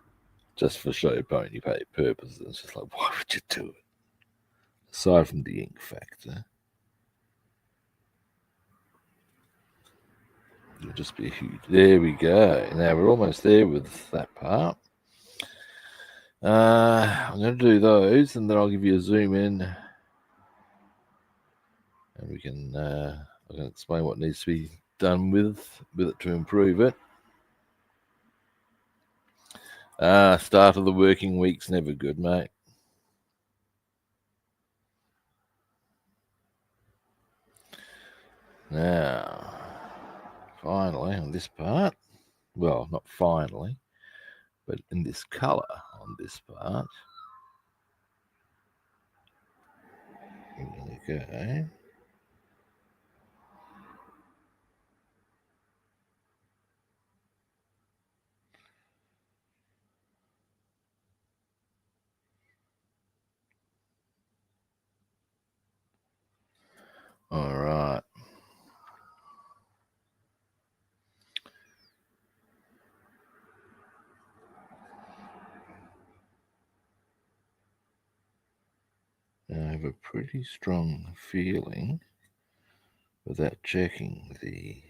just for show pony purposes. It's just like, why would you do it? Aside from the ink factor, it'll just be huge. There we go. Now we're almost there with that part. I'm going to do those, and then I'll give you a zoom in, and we can I can explain what needs to be done with it to improve it. Start of the working week's never good, mate. Now, finally, on this part, well, not finally, but in this colour on this part, okay. All right. I have a pretty strong feeling, without checking the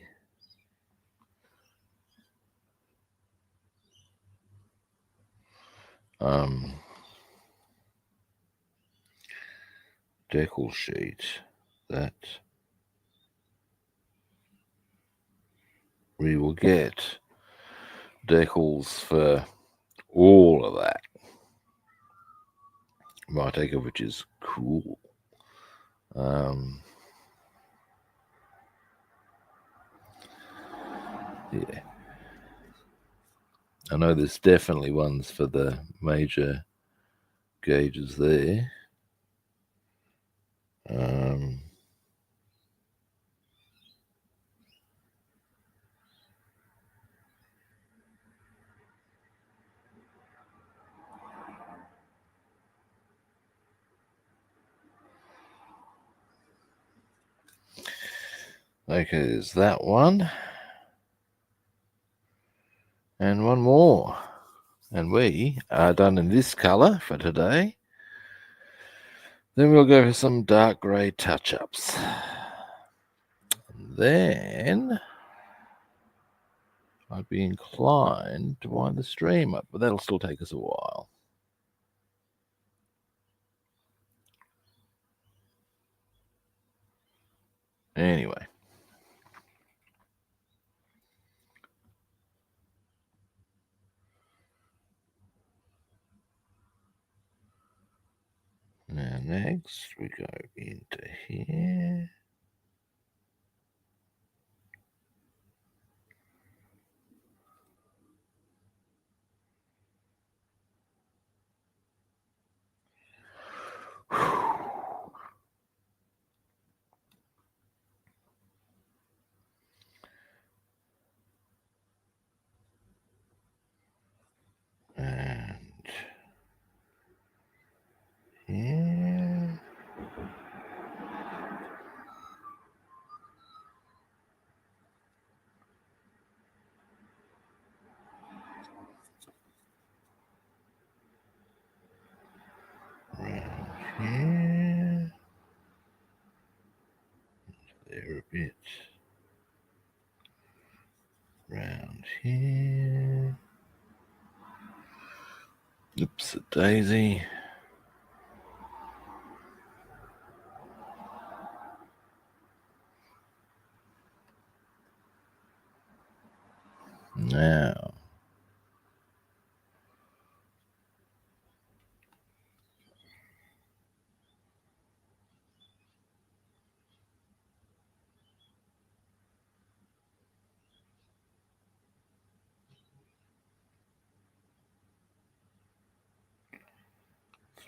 decal sheet, that we will get decals for all of that. My take of which is cool. Yeah. I know there's definitely ones for the major gauges there. Okay, there's that one. And one more. And we are done in this colour for today. Then we'll go for some dark grey touch-ups. Then I'd be inclined to wind the stream up, but that'll still take us a while. Anyway. Now next we go into here. And here. Around here. There a bit. Round here. Oops, a daisy. Now.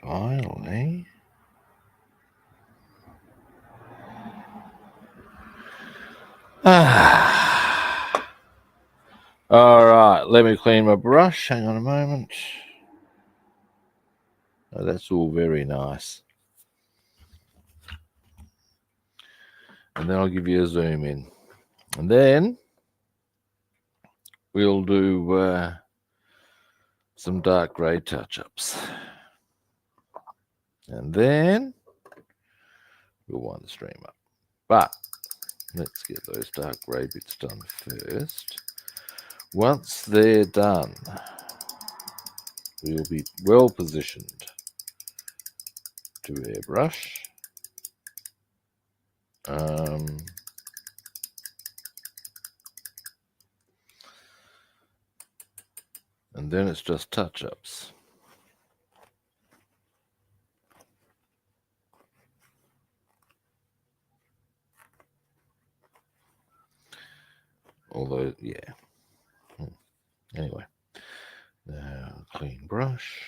Finally. All right, let me clean my brush. Hang on a moment. Oh, that's all very nice. And then I'll give you a zoom in. And then we'll do some dark grey touch-ups. And then we'll wind the stream up. But let's get those dark grey bits done first. Once they're done, we'll be well positioned to airbrush. And then it's just touch-ups. Although, yeah. Anyway, now clean brush.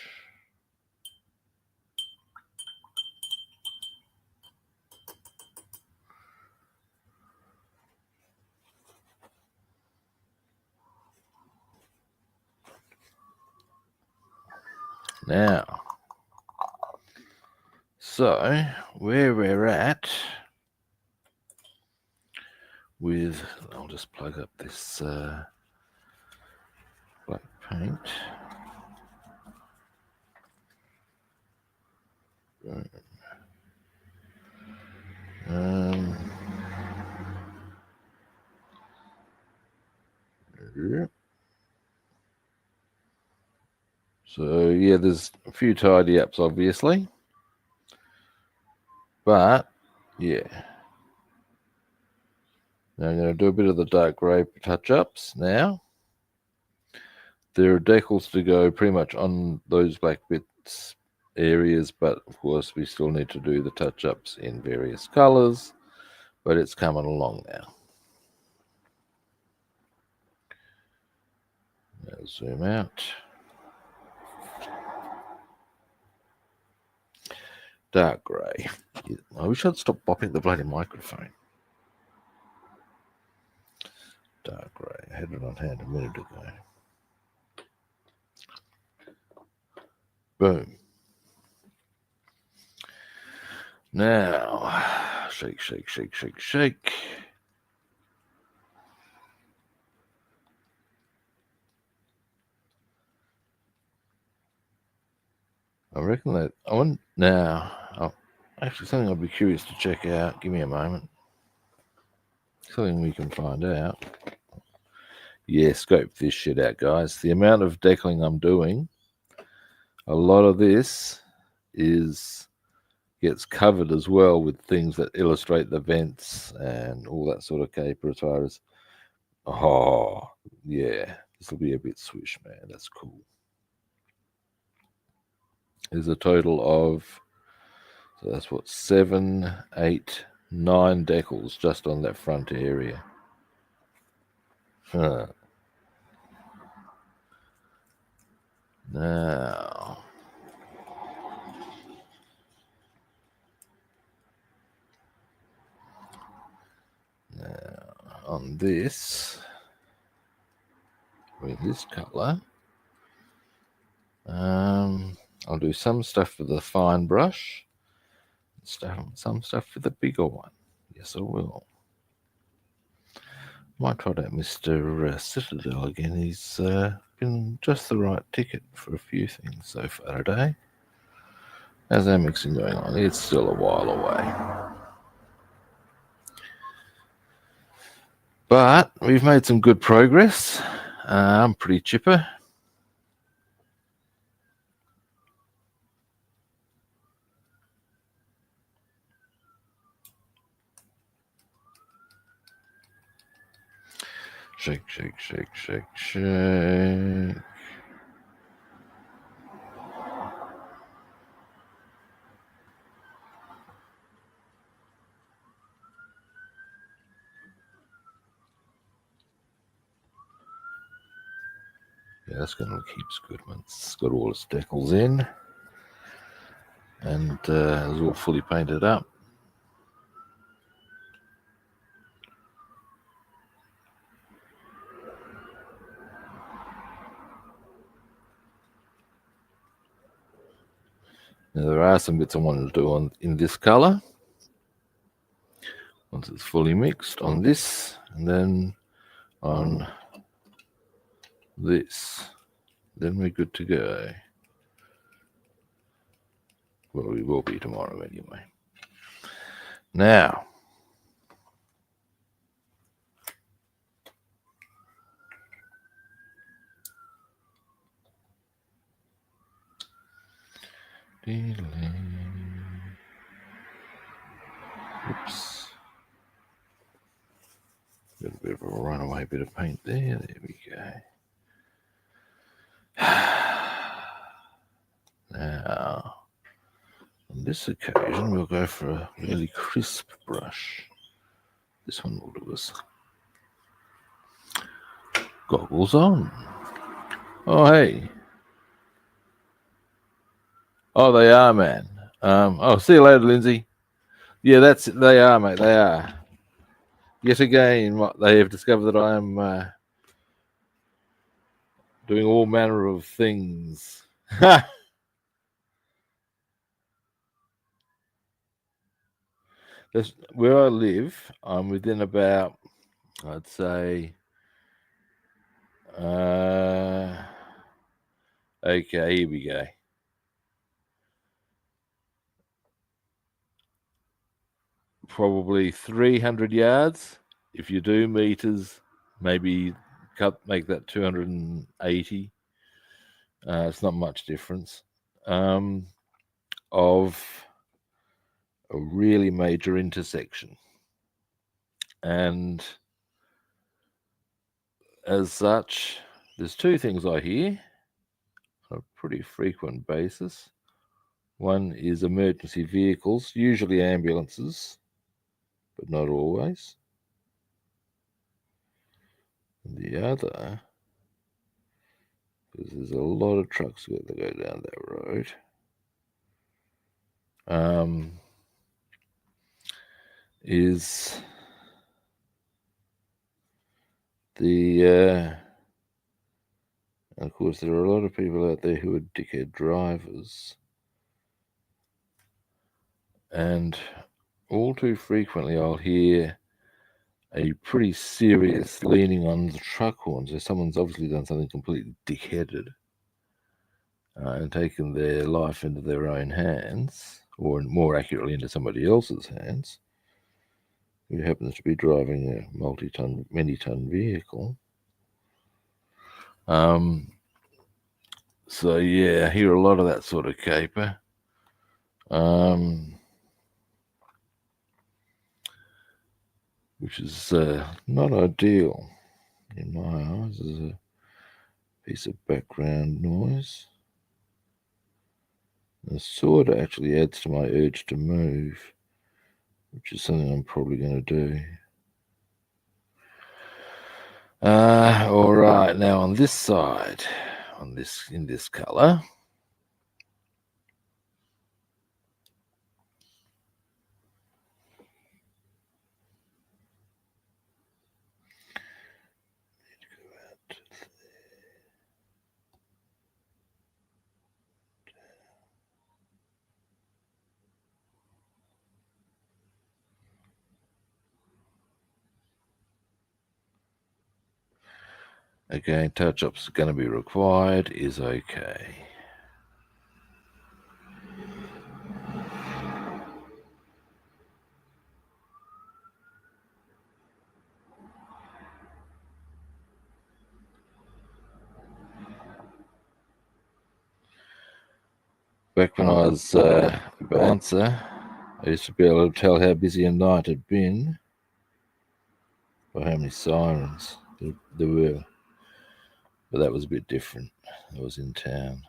Now, so where we're at with, I'll just plug up this black paint. So yeah, there's a few tidy ups, obviously, but yeah. Now I'm going to do a bit of the dark grey touch-ups now. There are decals to go pretty much on those black bits areas, but of course we still need to do the touch-ups in various colours, but it's coming along now. Now zoom out. Dark grey. I wish I'd stop bopping the bloody microphone. Dark grey. I had it on hand a minute ago. Boom. Now, shake, shake, shake, shake, shake. I reckon that. I want now. Actually, something I'd be curious to check out. Give me a moment. Something we can find out. Yeah, scope this shit out, guys. The amount of decaling I'm doing, a lot of this gets covered as well with things that illustrate the vents and all that sort of caper as far as, oh, yeah, this will be a bit swish, man. That's cool. There's a total of, so that's what, 7, 8, 9 decals just on that front area. Huh. Now, on this, with this color, I'll do some stuff with the fine brush, some stuff with the bigger one. Yes, I will. Might try that Mr. Citadel again. He's been just the right ticket for a few things so far today. How's our mixing going on? It's still a while away. But we've made some good progress. I'm pretty chipper. Shake, shake, shake, shake, shake. Yeah, that's going to keep good once it's got all its decals in and it's all fully painted up. Now there are some bits I wanted to do in this color. Once it's fully mixed on this, and then on this, then we're good to go. Well, we will be tomorrow anyway. Now, oops, got a bit of a runaway bit of paint there. There we go. Now, on this occasion, we'll go for a really crisp brush. This one will do us. Goggles on. Oh, hey. Oh, they are, man. Oh, see you later, Lindsay. Yeah, they are, mate. They are. Yet again, they have discovered that I am doing all manner of things. Where I live, I'm within about, I'd say, okay, here we go. Probably 300 yards. If you do meters, maybe make that 280. It's not much difference. Of a really major intersection. And as such, there's two things I hear on a pretty frequent basis. One is emergency vehicles, usually ambulances, but not always. And the other, because there's a lot of trucks that go down that road, is the and of course there are a lot of people out there who are dickhead drivers, and all too frequently I'll hear a pretty serious leaning on the truck horn, so someone's obviously done something completely dickheaded, and taken their life into their own hands, or more accurately into somebody else's hands, who happens to be driving a many-ton vehicle. So yeah, I hear a lot of that sort of caper. Which is not ideal in my eyes as a piece of background noise. It sort of actually adds to my urge to move, which is something I'm probably going to do. All right, now on this side, in this color, again, touch-ups are going to be required, is okay. Back when I was a bouncer, I used to be able to tell how busy a night had been by how many sirens there were. But that was a bit different. I was in town.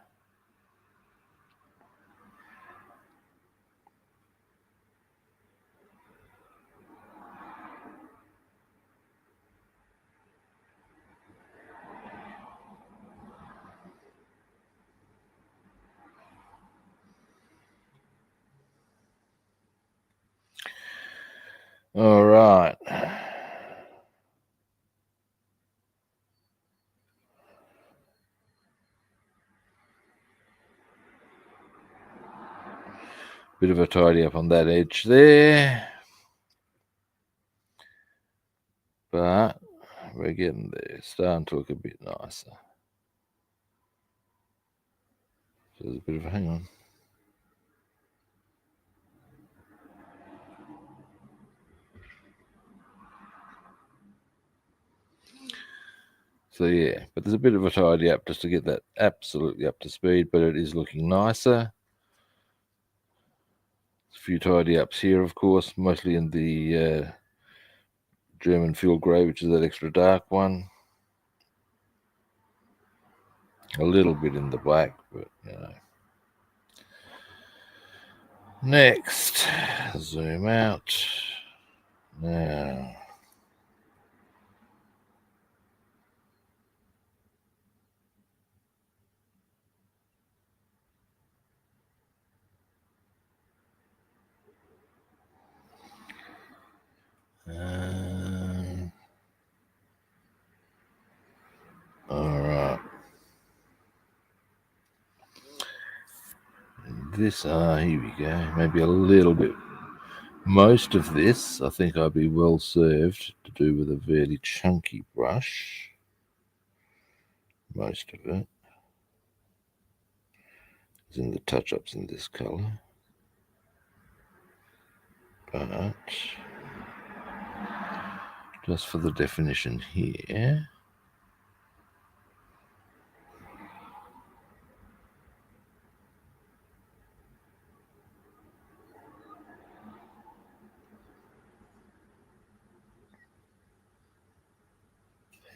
All right. Bit of a tidy up on that edge there. But we're getting there. Starting to look a bit nicer. So there's a bit of a hang on. So yeah, but there's a bit of a tidy up just to get that absolutely up to speed, but it is looking nicer. A few tidy ups here, of course, mostly in the German field grey, which is that extra dark one. A little bit in the black, but you know. Next, zoom out. Now, all right. This, here we go. Maybe a little bit. Most of this, I think I'd be well served to do with a fairly chunky brush. Most of it is in the touch-ups in this color. But just for the definition here,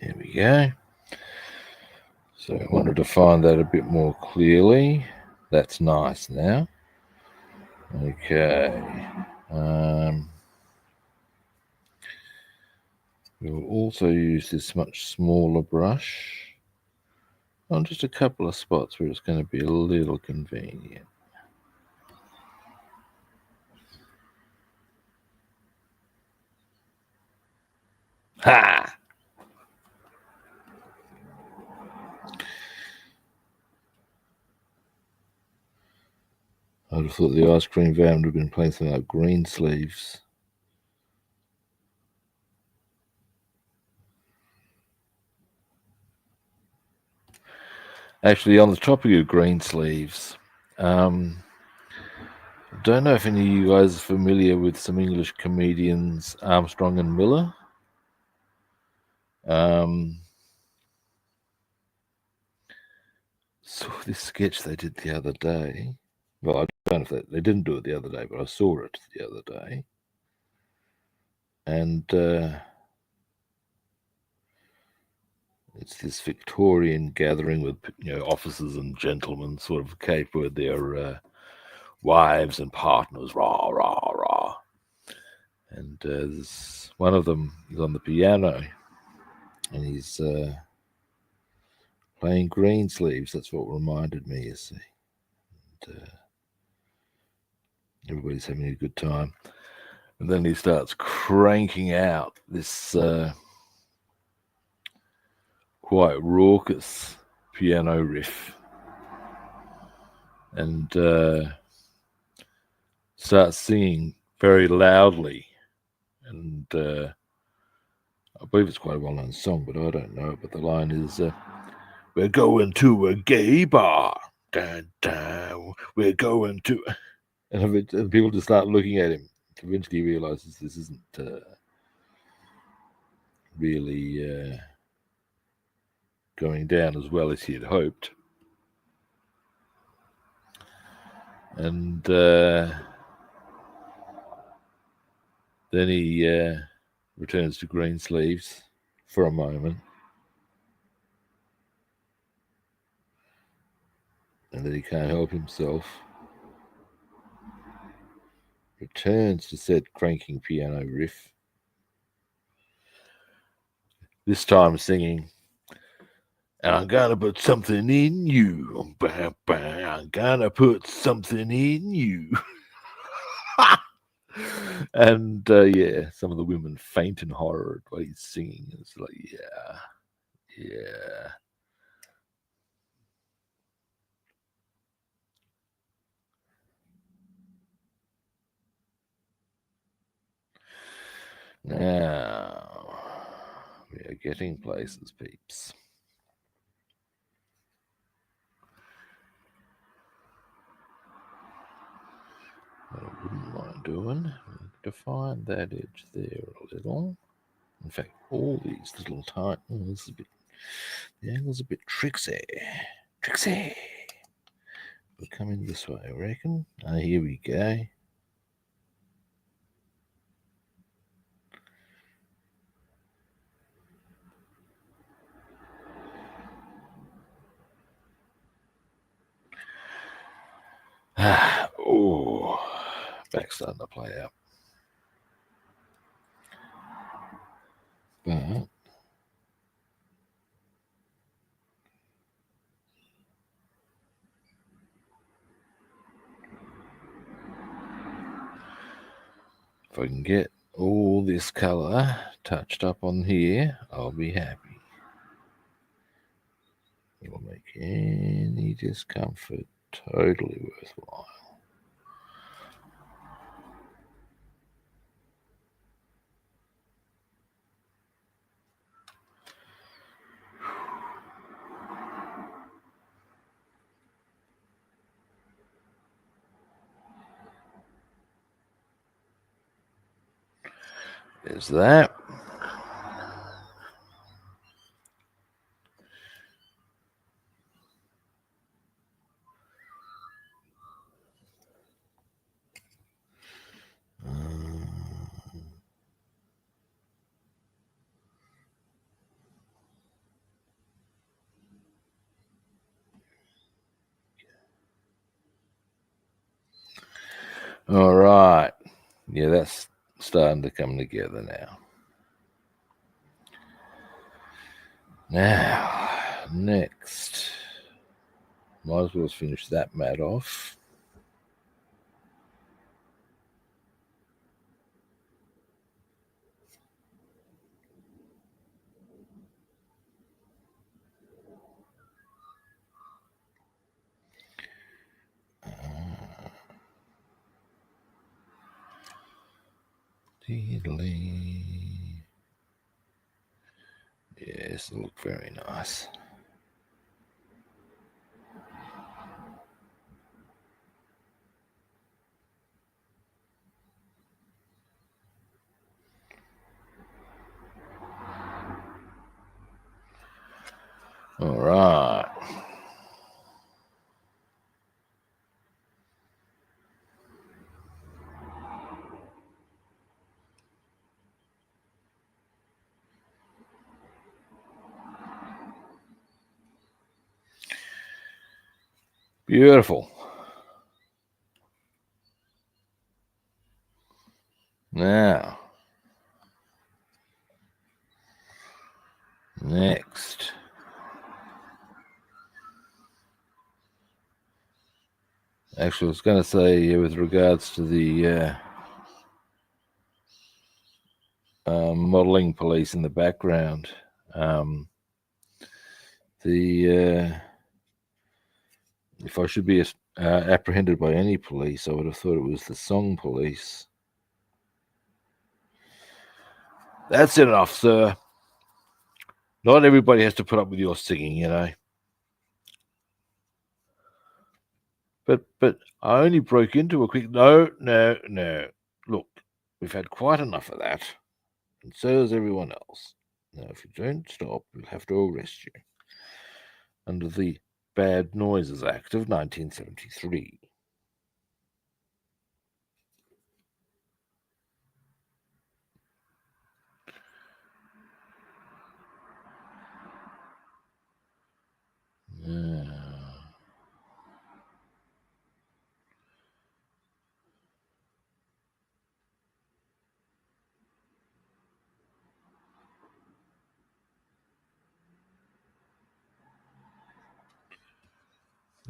here we go. So I wanted to find that a bit more clearly. That's nice now. Okay. We'll also use this much smaller brush on just a couple of spots where it's going to be a little convenient. Ha! I'd have thought the ice cream van would have been playing something like Green Sleeves. Actually, on the topic of green sleeves, don't know if any of you guys are familiar with some English comedians, Armstrong and Miller. Saw this sketch they did the other day. Well, I don't know if they didn't do it the other day, but I saw it the other day. And it's this Victorian gathering with officers and gentlemen, sort of cape with their wives and partners, rah rah rah. And there's one of them is on the piano, and he's playing green sleeves. That's what reminded me, you see. And, everybody's having a good time. And then he starts cranking out this quite raucous piano riff. And starts singing very loudly. And I believe it's quite a well-known song, but I don't know. But the line is, we're going to a gay bar. Dun, dun, we're going to... And people just start looking at him. Eventually he realizes this isn't really going down as well as he had hoped. And then he returns to green sleeves for a moment. And then he can't help himself. Returns to said cranking piano riff. This time singing, and I'm gonna put something in you. I'm gonna put something in you. And yeah, some of the women faint in horror at what he's singing. It's like, yeah. Now we are getting places, peeps. What I wouldn't mind doing, define that edge there a little. In fact, all these little tight. Oh, this is a bit. The angle's a bit tricksy. Tricksy. We're coming this way, I reckon. Ah, here we go. Oh, back starting to play out. But if I can get all this colour touched up on here, I'll be happy. It will make any discomfort totally worthwhile. There's that. All right. Yeah, that's starting to come together now. Now, next. Might as well finish that mat off. Yes, it'll look very nice. All right. Beautiful. Now, next. Actually, I was going to say with regards to the modelling police in the background, if I should be apprehended by any police, I would have thought it was the song police. That's enough, sir. Not everybody has to put up with your singing, you know. But I only broke into a quick... No. Look, we've had quite enough of that, and so has everyone else. Now, if you don't stop, we'll have to arrest you under the Bad Noises Act of 1973.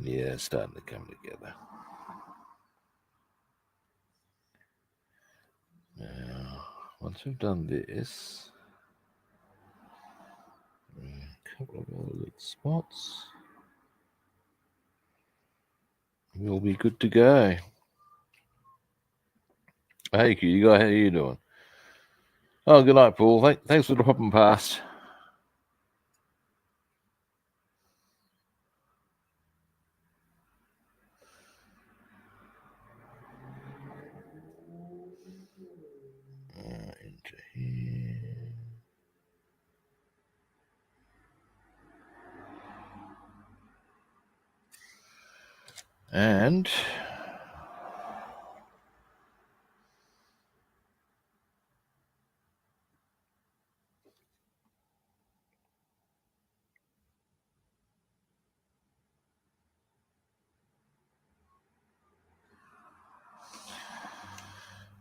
Yeah, starting to come together. Now, once we've done this, a couple of other little spots, we'll be good to go. Hey, you guys, how you doing? Oh, good night, Paul. Thanks for dropping past. Into here. And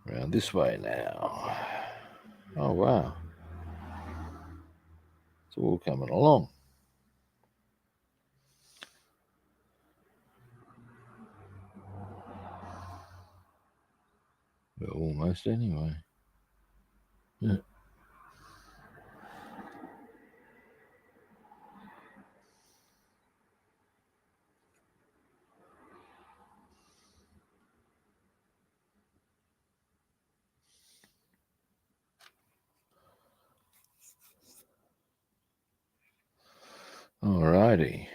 around this way now. Oh, wow. It's all coming along. Well, almost anyway. Yeah. Alrighty.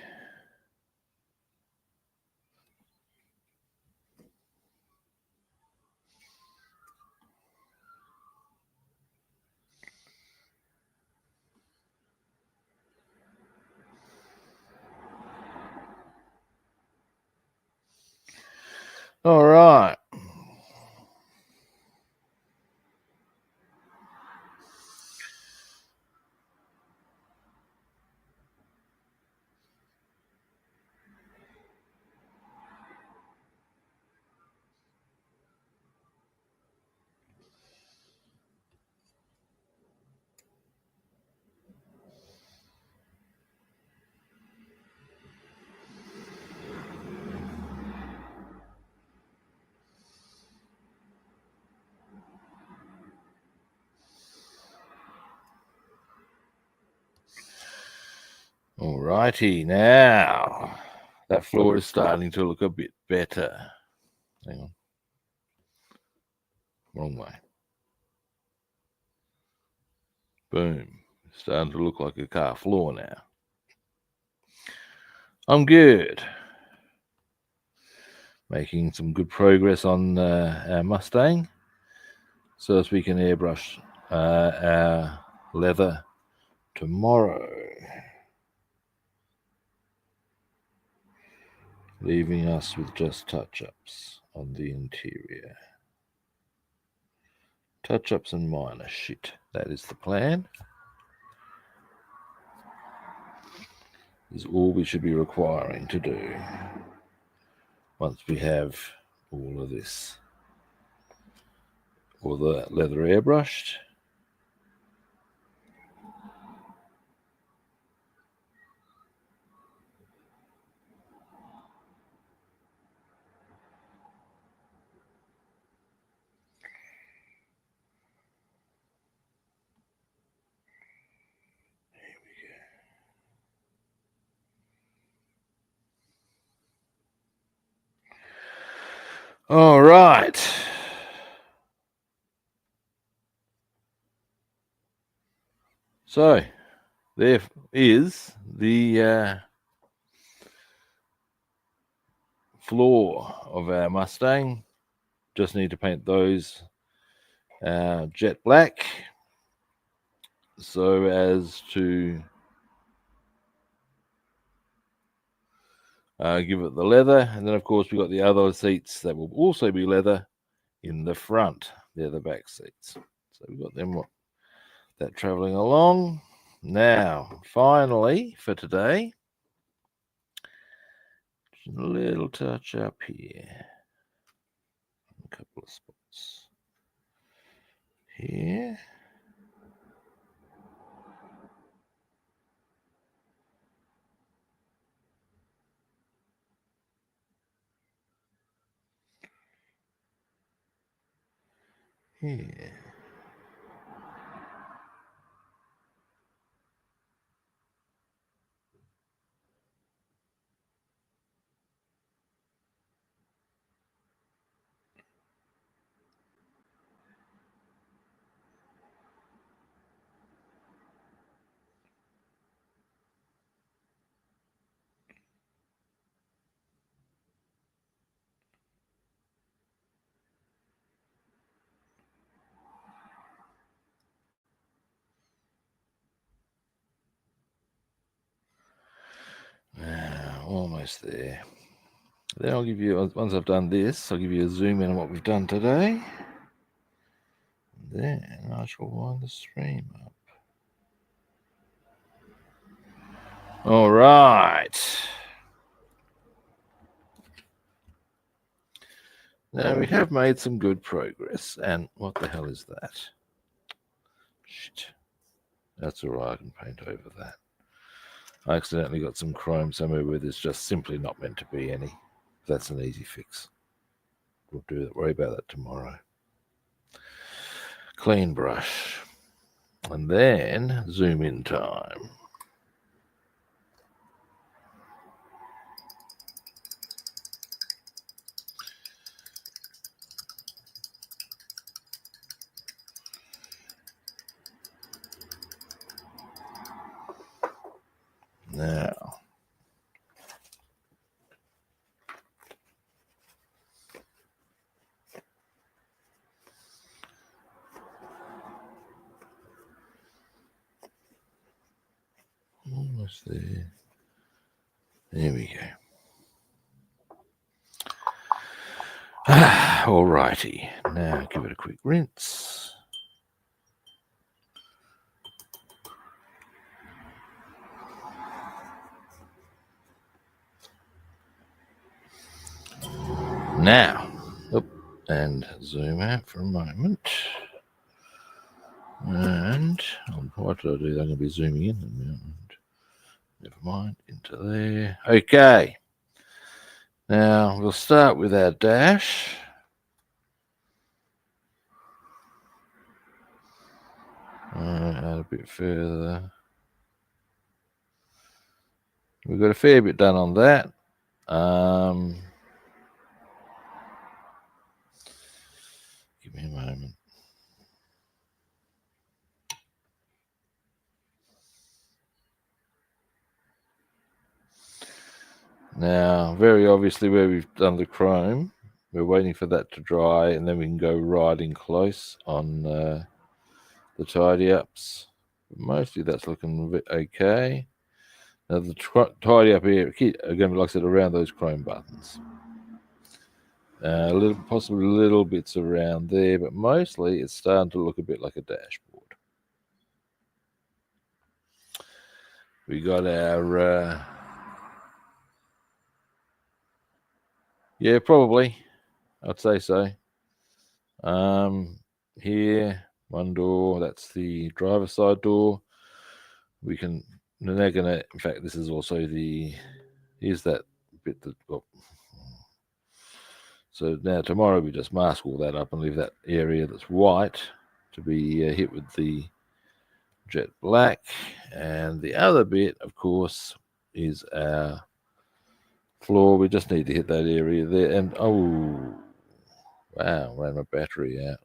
All right. Alrighty. Now, that floor is starting to look a bit better. Hang on. Wrong way. Boom. Starting to look like a car floor now. I'm good. Making some good progress on our Mustang so as we can airbrush our leather tomorrow. leaving us with just touch-ups on the interior. Touch-ups and minor shit. That is the plan. Is all we should be requiring to do once we have all of this. All the leather airbrushed. All right. So there is the floor of our Mustang. Just need to paint those jet black so as to give it the leather. And then, of course, we've got the other seats that will also be leather in the front. They're the back seats. So we've got them that traveling along. Now, finally, for today, just a little touch up here. A couple of spots here. Here. Almost there. Then I'll give you, once I've done this, I'll give you a zoom in on what we've done today. Then I shall wind the stream up. All right. Now we have made some good progress. And what the hell is that? Shit. That's all right. I can paint over that. I accidentally got some chrome somewhere where there's just simply not meant to be any. That's an easy fix. We'll do that. Worry about that tomorrow. Clean brush. And then zoom in time. Now, almost there. There we go. Alrighty. Now give it a quick rinse. Now, and zoom out for a moment. And what did I do? I'm going to be zooming in. Never mind, into there. Okay. Now we'll start with our dash. Add a bit further. We've got a fair bit done on that. Give me a moment. Now, very obviously where we've done the chrome, we're waiting for that to dry and then we can go riding close on the tidy ups. Mostly that's looking a bit okay. Now the tidy up area are going to be, like I said, around those chrome buttons. Possibly little bits around there, but mostly it's starting to look a bit like a dashboard. We got our, yeah, probably, I'd say so. Here, one door, that's the driver's side door. We're now gonna, in fact, this is also here's that bit that, so now tomorrow we just mask all that up and leave that area that's white to be hit with the jet black. And the other bit, of course, is our floor. We just need to hit that area there. And oh, wow, ran my battery out.